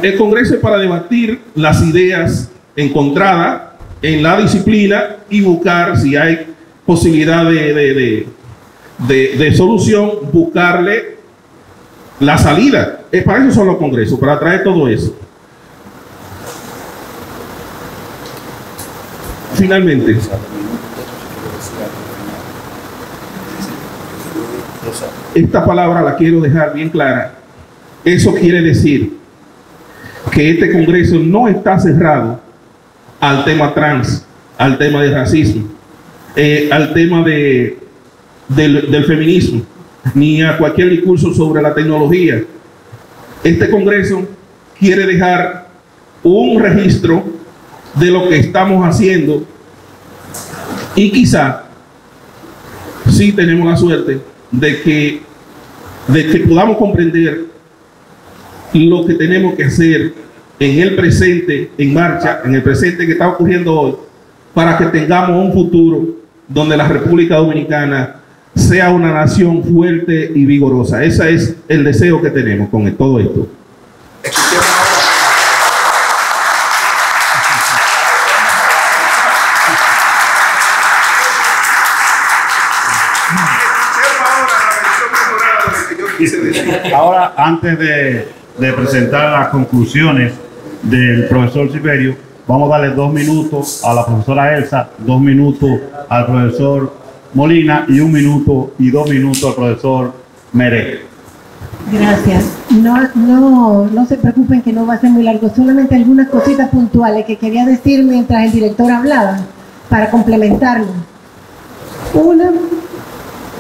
Speaker 5: El Congreso es para debatir las ideas encontradas en la disciplina y buscar, si hay posibilidad de solución, buscarle la salida. Para eso son los congresos, para traer todo eso. Finalmente, esta palabra la quiero dejar bien clara. Eso quiere decir que este Congreso no está cerrado al tema trans, al tema del racismo, al tema del feminismo, ni a cualquier discurso sobre la tecnología. Este Congreso quiere dejar un registro de lo que estamos haciendo y quizá sí tenemos la suerte de que podamos comprender lo que tenemos que hacer en el presente, en marcha, en el presente que está ocurriendo hoy, para que tengamos un futuro donde la República Dominicana sea una nación fuerte y vigorosa. Ese es el deseo que tenemos con todo esto.
Speaker 1: Ahora, antes de presentar las conclusiones del profesor Silverio, vamos a darle 2 minutos a la profesora Elsa, 2 minutos al profesor Molina y 1 minuto y 2 minutos al profesor Meré.
Speaker 4: Gracias. No se preocupen que no va a ser muy largo, solamente algunas cositas puntuales que quería decir mientras el director hablaba para complementarlo. Una,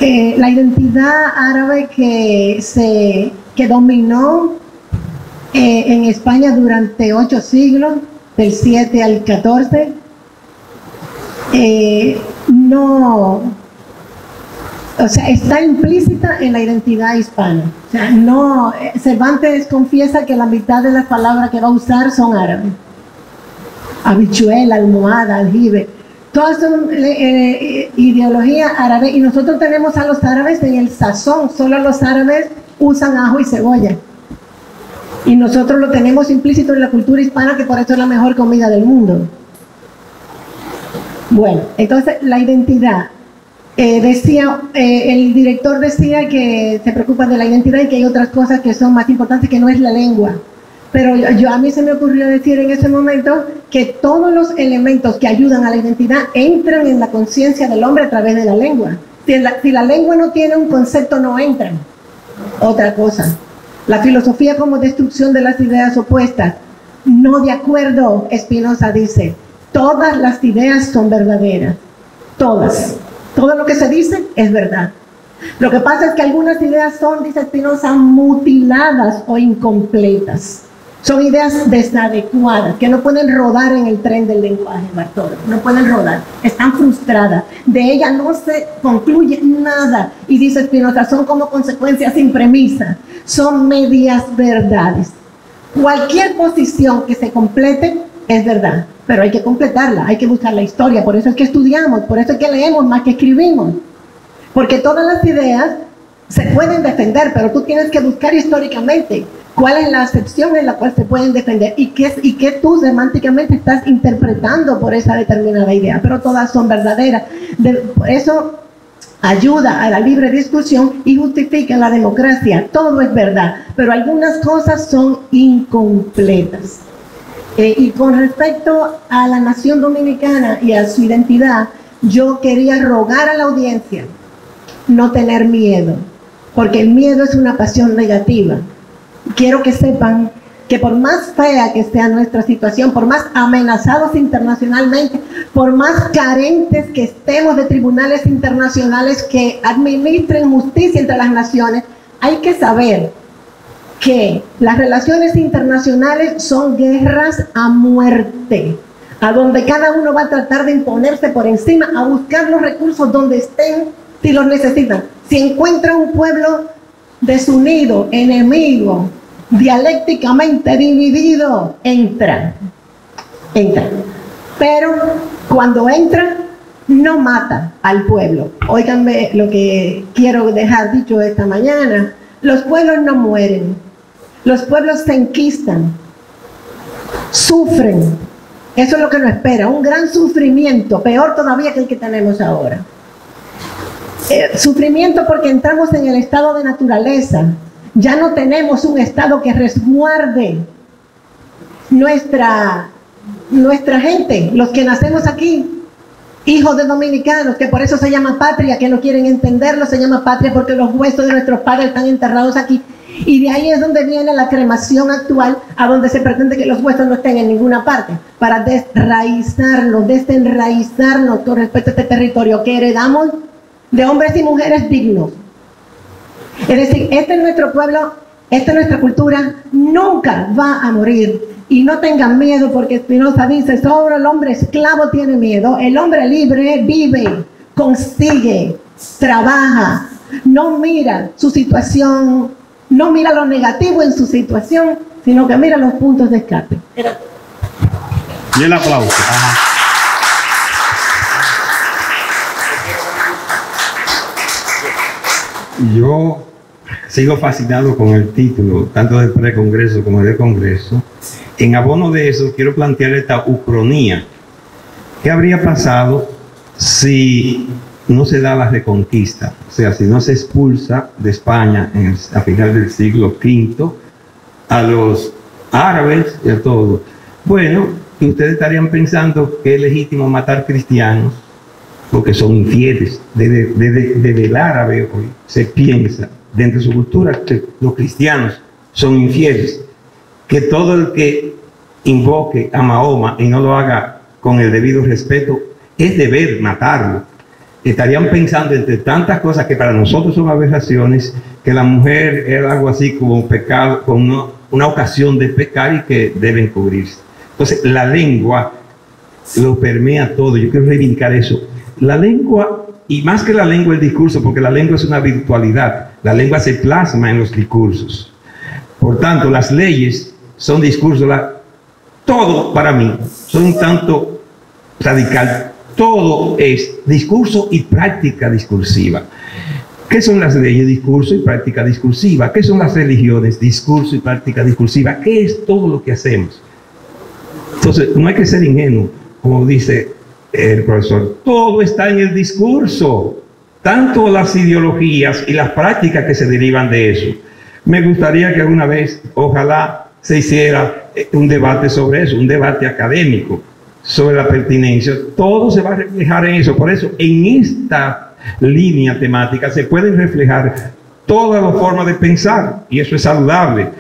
Speaker 4: la identidad árabe que dominó en España durante 8 siglos, del 7 al 14, está implícita en la identidad hispana. O sea, Cervantes confiesa que la mitad de las palabras que va a usar son árabes. Habichuela, almohada, aljibe. Todas son ideología árabe, y nosotros tenemos a los árabes en el sazón. Solo los árabes usan ajo y cebolla. Y nosotros lo tenemos implícito en la cultura hispana, que por eso es la mejor comida del mundo. Bueno, entonces la identidad. El director decía que se preocupa de la identidad y que hay otras cosas que son más importantes, que no es la lengua. Pero a mí se me ocurrió decir en ese momento que todos los elementos que ayudan a la identidad entran en la conciencia del hombre a través de la lengua. Si la lengua no tiene un concepto, no entran. Otra cosa. La filosofía como destrucción de las ideas opuestas. No de acuerdo, Spinoza dice. Todas las ideas son verdaderas. Todas. Todo lo que se dice es verdad. Lo que pasa es que algunas ideas son, dice Spinoza, mutiladas o incompletas. Son ideas desadecuadas, que no pueden rodar en el tren del lenguaje, Bartolo. No pueden rodar. Están frustradas. De ellas no se concluye nada. Y dice Spinoza, son como consecuencias sin premisa. Son medias verdades. Cualquier posición que se complete es verdad, pero hay que completarla, hay que buscar la historia. Por eso es que estudiamos, por eso es que leemos más que escribimos. Porque todas las ideas se pueden defender, pero tú tienes que buscar históricamente cuál es la acepción en la cual se pueden defender y qué tú semánticamente estás interpretando por esa determinada idea. Pero todas son verdaderas. Por eso ayuda a la libre discusión y justifica la democracia. Todo es verdad, pero algunas cosas son incompletas. Y con respecto a la nación dominicana y a su identidad, yo quería rogar a la audiencia no tener miedo, porque el miedo es una pasión negativa. Quiero que sepan que por más fea que sea nuestra situación, por más amenazados internacionalmente, por más carentes que estemos de tribunales internacionales que administren justicia entre las naciones, hay que saber que las relaciones internacionales son guerras a muerte, a donde cada uno va a tratar de imponerse por encima, a buscar los recursos donde estén, si los necesitan. Si encuentra un pueblo desunido, enemigo, dialécticamente dividido, entra. Pero Cuando entra, no mata al pueblo. Óiganme lo que quiero dejar dicho esta mañana. Los pueblos no mueren. Los pueblos se enquistan. Sufren. Eso es lo que nos espera. Un gran sufrimiento, peor todavía que el que tenemos ahora. Sufrimiento porque entramos en el estado de naturaleza. Ya no tenemos un estado que resguarde nuestra gente, los que nacemos aquí, hijos de dominicanos, que por eso se llama patria, que no quieren entenderlo, se llama patria porque los huesos de nuestros padres están enterrados aquí. Y de ahí es donde viene la cremación actual, a donde se pretende que los huesos no estén en ninguna parte, para desenraizarnos con respecto a este territorio que heredamos de hombres y mujeres dignos. Es decir, este es nuestro pueblo, esta es nuestra cultura, nunca va a morir. Y no tengan miedo, porque Spinoza dice, sobre el hombre esclavo tiene miedo, el hombre libre vive, consigue, trabaja, no mira su situación, no mira lo negativo en su situación, sino que mira los puntos de escape.
Speaker 1: Y el aplauso.
Speaker 2: Yo sigo fascinado con el título, tanto del precongreso como del congreso. En abono de eso, quiero plantear esta ucronía. ¿Qué habría pasado si no se da la reconquista? O sea, si no se expulsa de España a final del siglo V a los árabes y a todos. Bueno, que ustedes estarían pensando que es legítimo matar cristianos porque son infieles. Desde el árabe hoy se piensa dentro de su cultura que los cristianos son infieles, que todo el que invoque a Mahoma y no lo haga con el debido respeto es deber matarlo. Estarían pensando entre tantas cosas que para nosotros son aberraciones, que la mujer es algo así como un pecado, como una ocasión de pecar y que deben cubrirse. Entonces la lengua lo permea todo. Yo quiero reivindicar eso. La lengua, y más que la lengua, el discurso, porque la lengua es una virtualidad. La lengua se plasma en los discursos. Por tanto, las leyes son discursos. Todo para mí son un tanto radical. Todo es discurso y práctica discursiva. ¿Qué son las leyes? Discurso y práctica discursiva. ¿Qué son las religiones? Discurso y práctica discursiva. ¿Qué es todo lo que hacemos? Entonces, no hay que ser ingenuo, como dice el profesor. Todo está en el discurso, tanto las ideologías y las prácticas que se derivan de eso. Me gustaría que alguna vez, ojalá, se hiciera un debate sobre eso, un debate académico sobre la pertinencia. Todo se va a reflejar en eso. Por eso, en esta línea temática se pueden reflejar todas las formas de pensar, y eso es saludable,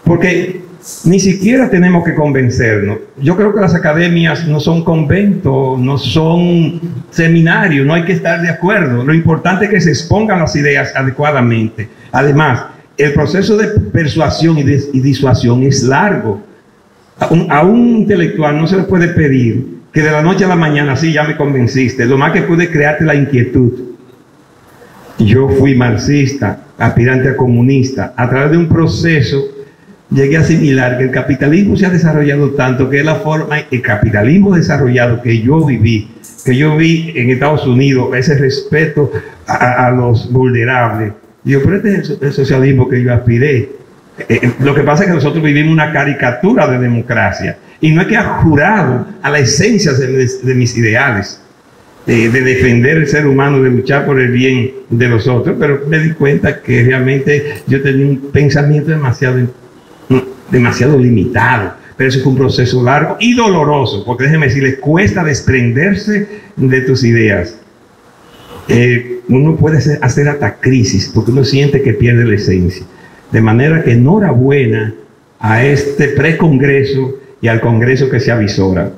Speaker 2: porque ni siquiera tenemos que convencernos. Yo creo que las academias no son conventos, no son seminarios, no hay que estar de acuerdo. Lo importante es que se expongan las ideas adecuadamente. Además, el proceso de persuasión y disuasión es largo. A un intelectual no se le puede pedir que de la noche a la mañana, sí, ya me convenciste. Lo más que puede crearte la inquietud. Yo fui marxista, aspirante a comunista. A través de un proceso llegué a asimilar que el capitalismo se ha desarrollado tanto que es la forma, el capitalismo desarrollado que yo vi en Estados Unidos, ese respeto a los vulnerables. Yo, pero este es el socialismo que yo aspiré. Lo que pasa es que nosotros vivimos una caricatura de democracia, y no es que ha jurado a la esencia de mis ideales, de defender el ser humano, de luchar por el bien de los otros, pero me di cuenta que realmente yo tenía un pensamiento demasiado limitado. Pero eso es un proceso largo y doloroso, porque déjeme decirles, cuesta desprenderse de tus ideas. Uno puede hacer hasta crisis, porque uno siente que pierde la esencia. De manera que enhorabuena a este precongreso y al congreso que se avisora.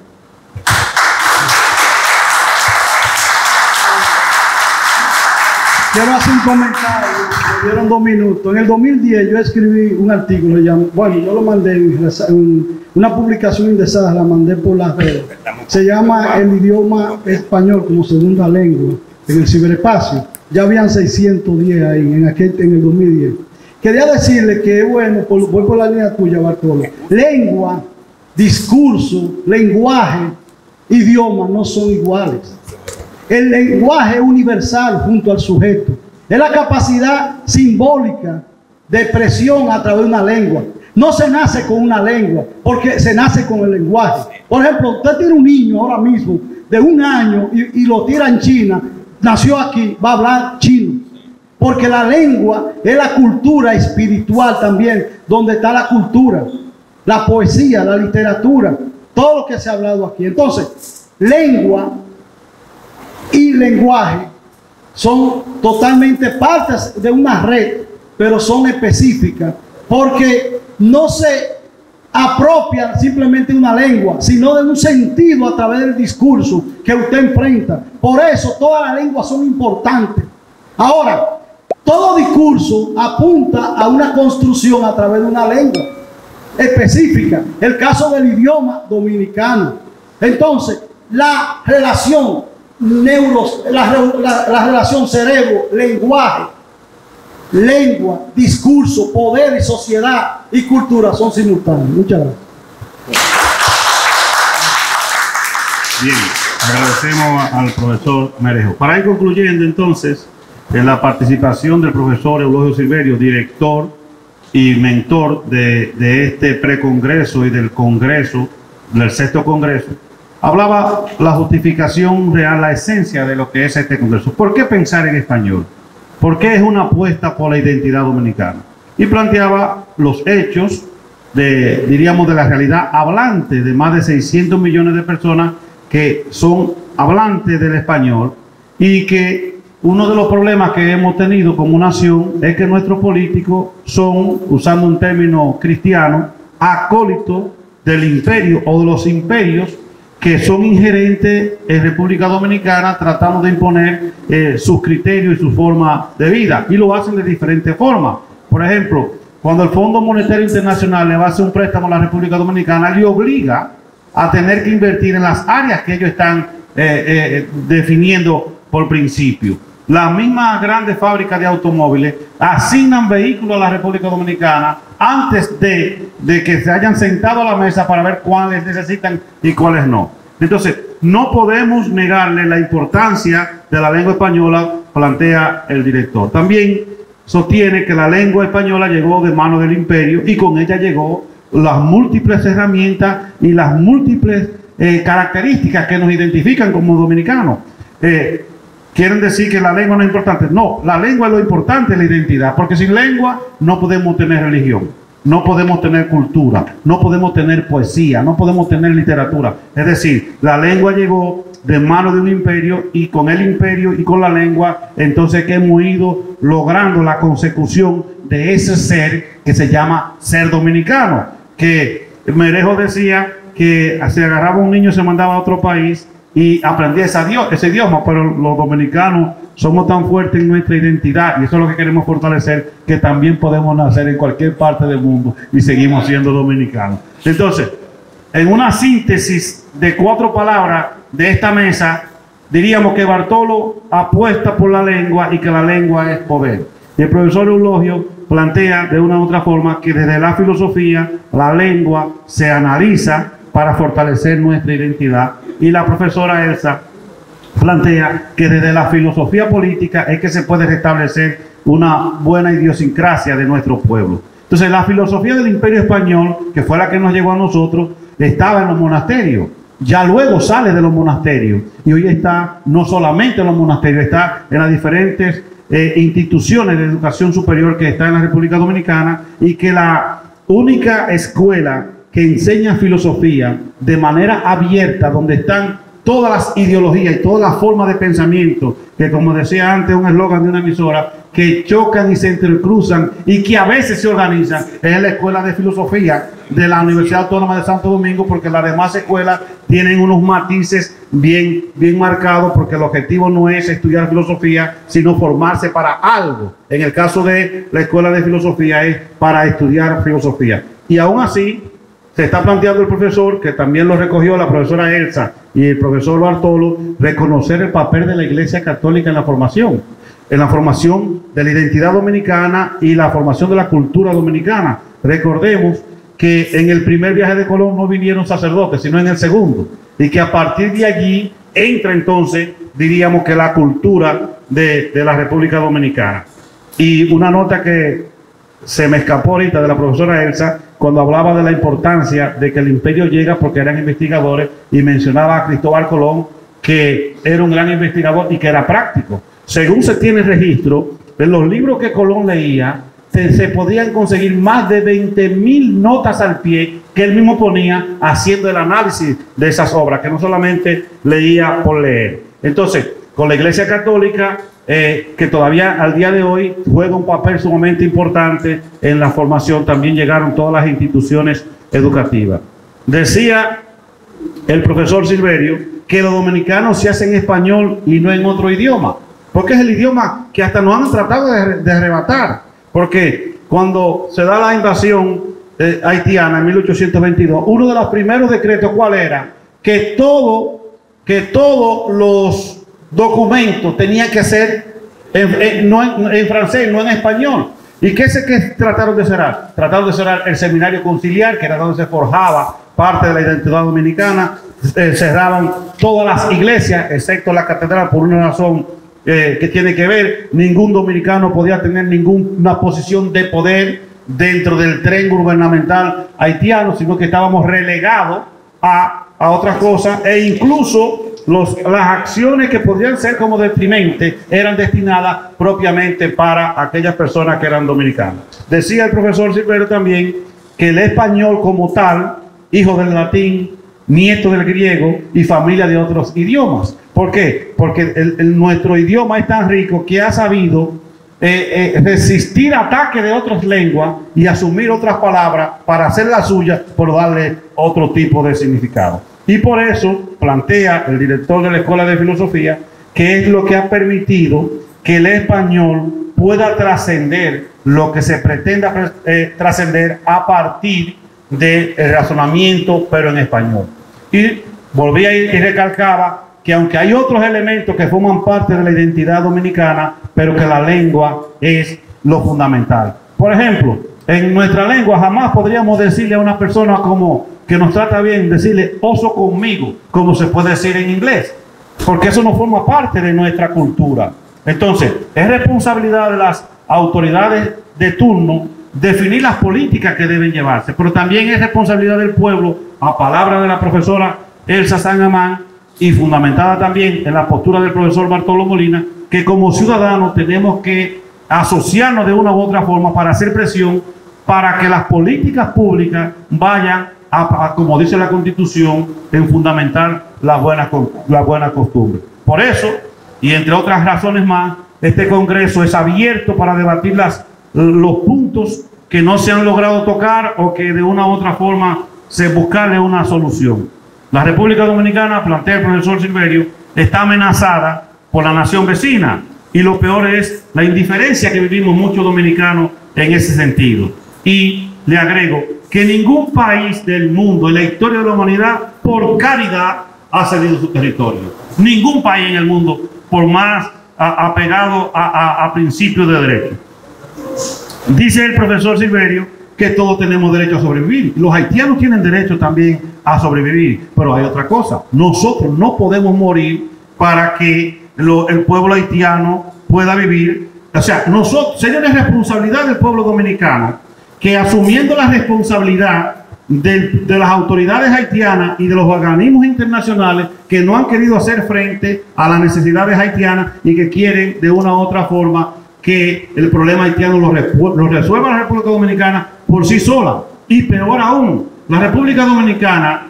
Speaker 6: Quiero hacer un comentario, me dieron 2 minutos. En el 2010 yo escribí un artículo, bueno, yo lo mandé en una publicación indexada, la mandé por las redes. Se llama El idioma español como segunda lengua en el ciberespacio. Ya habían 610 ahí en el 2010. Quería decirle que, bueno, voy por la línea tuya, Bartolo. Lengua, discurso, lenguaje, idiomas no son iguales. El lenguaje es universal junto al sujeto. Es la capacidad simbólica de expresión a través de una lengua. No se nace con una lengua, porque se nace con el lenguaje. Por ejemplo, usted tiene un niño ahora mismo de 1 año y lo tira en China, nació aquí, va a hablar chino. Porque la lengua es la cultura espiritual también, donde está la cultura, la poesía, la literatura, todo lo que se ha hablado aquí. Entonces, lengua y lenguaje son totalmente partes de una red, pero son específicas, porque no se apropian simplemente de una lengua, sino de un sentido a través del discurso que usted enfrenta. Por eso todas las lenguas son importantes. Ahora, todo discurso apunta a una construcción a través de una lengua específica. El caso del idioma dominicano. Entonces, la relación la relación cerebro-lenguaje, lengua, discurso, poder y sociedad y cultura son simultáneos. Muchas gracias.
Speaker 1: Bien, agradecemos al profesor Merejo. Para ir concluyendo entonces, en la participación del profesor Eulogio Silverio, director y mentor de este precongreso y del congreso, del 6º congreso, hablaba la justificación real, la esencia de lo que es este congreso. ¿Por qué pensar en español? ¿Por qué es una apuesta por la identidad dominicana? Y planteaba los hechos diríamos, de la realidad hablante de más de 600 millones de personas que son hablantes del español, y que uno de los problemas que hemos tenido como nación es que nuestros políticos son, usando un término cristiano, acólitos del imperio o de los imperios que son ingerentes en República Dominicana, tratando de imponer sus criterios y su forma de vida, y lo hacen de diferentes formas. Por ejemplo, cuando el Fondo Monetario Internacional le va a hacer un préstamo a la República Dominicana, le obliga a tener que invertir en las áreas que ellos están definiendo por principio. Las mismas grandes fábricas de automóviles asignan vehículos a la República Dominicana antes de que se hayan sentado a la mesa para ver cuáles necesitan y cuáles no. Entonces, no podemos negarle la importancia de la lengua española, plantea el director. También sostiene que la lengua española llegó de mano del imperio, y con ella llegó las múltiples herramientas y las múltiples características que nos identifican como dominicanos. ¿Quieren decir que la lengua no es importante? No, la lengua es lo importante, la identidad, porque sin lengua no podemos tener religión, no podemos tener cultura, no podemos tener poesía, no podemos tener literatura. Es decir, la lengua llegó de mano de un imperio, y con el imperio y con la lengua, entonces que hemos ido logrando la consecución de ese ser que se llama ser dominicano. Que Merejo decía que se agarraba un niño, se mandaba a otro país y aprendía ese idioma, pero los dominicanos somos tan fuertes en nuestra identidad, y eso es lo que queremos fortalecer, que también podemos nacer en cualquier parte del mundo y seguimos siendo dominicanos. Entonces, en una síntesis de 4 palabras de esta mesa, diríamos que Bartolo apuesta por la lengua y que la lengua es poder. Y el profesor Eulogio plantea de una u otra forma que desde la filosofía la lengua se analiza para fortalecer nuestra identidad, y la profesora Elsa plantea que desde la filosofía política es que se puede restablecer una buena idiosincrasia de nuestro pueblo. Entonces, la filosofía del Imperio Español, que fue la que nos llegó a nosotros, estaba en los monasterios. Ya luego sale de los monasterios, y hoy está no solamente en los monasterios, está en las diferentes instituciones de educación superior que están en la República Dominicana, y que la única escuela que enseña filosofía de manera abierta, donde están todas las ideologías y todas las formas de pensamiento, que, como decía antes un eslogan de una emisora, que chocan y se entrecruzan y que a veces se organizan, es la Escuela de Filosofía de la Universidad Autónoma de Santo Domingo, porque las demás escuelas tienen unos matices bien marcados, porque el objetivo no es estudiar filosofía, sino formarse para algo. En el caso de la Escuela de Filosofía es para estudiar filosofía. Y aún así, se está planteando el profesor, que también lo recogió la profesora Elsa y el profesor Bartolo, reconocer el papel de la Iglesia Católica en la formación de la identidad dominicana y la formación de la cultura dominicana. Recordemos que en el primer viaje de Colón no vinieron sacerdotes, sino en el segundo, y que a partir de allí entra entonces, diríamos que la cultura de la República Dominicana. Y una nota que se me escapó ahorita de la profesora Elsa, cuando hablaba de la importancia de que el imperio llega porque eran investigadores, y mencionaba a Cristóbal Colón, que era un gran investigador y que era práctico. Según se tiene registro, en los libros que Colón leía, se podían conseguir más de 20.000 notas al pie que él mismo ponía haciendo el análisis de esas obras, que no solamente leía por leer. Entonces, con la Iglesia Católica, que todavía al día de hoy juega un papel sumamente importante en la formación, también llegaron todas las instituciones educativas. Decía el profesor Silverio que los dominicanos se hacen en español y no en otro idioma, porque es el idioma que hasta nos han tratado de arrebatar. Porque cuando se da la invasión haitiana en 1822, uno de los primeros decretos, ¿cuál era? Que todos los documentos tenían que ser en francés, no en español. ¿Y qué es que trataron de cerrar? Trataron de cerrar el seminario conciliar, que era donde se forjaba parte de la identidad dominicana. Cerraban todas las iglesias, excepto la catedral, por una razón que tiene que ver. Ningún dominicano podía tener ninguna posición de poder dentro del tren gubernamental haitiano, sino que estábamos relegados a otras cosas, e incluso las acciones que podrían ser como deprimentes eran destinadas propiamente para aquellas personas que eran dominicanas. Decía el profesor Silverio también que el español como tal, hijo del latín, nieto del griego y familia de otros idiomas. ¿Por qué? Porque nuestro idioma es tan rico que ha sabido resistir ataques de otras lenguas y asumir otras palabras para hacer las suyas, por darle otro tipo de significado. Y por eso plantea el director de la Escuela de Filosofía que es lo que ha permitido que el español pueda trascender lo que se pretenda trascender a partir del razonamiento, pero en español. Y volvía y recalcaba que aunque hay otros elementos que forman parte de la identidad dominicana, pero que la lengua es lo fundamental. Por ejemplo, en nuestra lengua jamás podríamos decirle a una persona como que nos trata bien, decirle oso conmigo, como se puede decir en inglés, porque eso no forma parte de nuestra cultura. Entonces, es responsabilidad de las autoridades de turno definir las políticas que deben llevarse, pero también es responsabilidad del pueblo, a palabra de la profesora Elsa San Amán, y fundamentada también en la postura del profesor Bartolo Molina, que como ciudadanos tenemos que asociarnos de una u otra forma para hacer presión para que las políticas públicas vayan a, como dice la Constitución, en fundamentar la buena costumbre. Por eso, y entre otras razones más, este Congreso es abierto para debatir los puntos que no se han logrado tocar o que de una u otra forma se buscarle una solución. La República Dominicana, plantea el profesor Silverio, está amenazada por la nación vecina, y lo peor es la indiferencia que vivimos muchos dominicanos en ese sentido. Y le agrego que ningún país del mundo en la historia de la humanidad por caridad ha cedido su territorio. Ningún país en el mundo, por más apegado a principios de derecho. Dice el profesor Silverio que todos tenemos derecho a sobrevivir. Los haitianos tienen derecho también a sobrevivir, pero hay otra cosa. Nosotros no podemos morir para que el pueblo haitiano pueda vivir. O sea, sería una responsabilidad del pueblo dominicano que, asumiendo la responsabilidad de las autoridades haitianas y de los organismos internacionales que no han querido hacer frente a las necesidades haitianas y que quieren de una u otra forma que el problema haitiano lo resuelva la República Dominicana por sí sola. Y peor aún, la República Dominicana,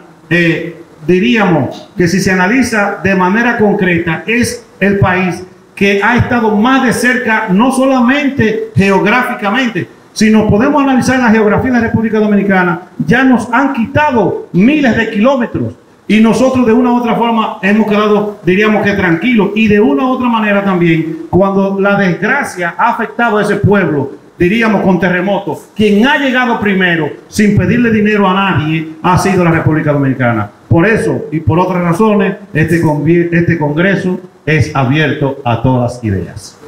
Speaker 1: diríamos que si se analiza de manera concreta, es el país que ha estado más de cerca, no solamente geográficamente, sino podemos analizar la geografía de la República Dominicana. Ya nos han quitado miles de kilómetros y nosotros de una u otra forma hemos quedado, diríamos que tranquilos, y de una u otra manera también, cuando la desgracia ha afectado a ese pueblo, diríamos con terremotos, quien ha llegado primero sin pedirle dinero a nadie ha sido la República Dominicana. Por eso y por otras razones, este Congreso es abierto a todas las ideas.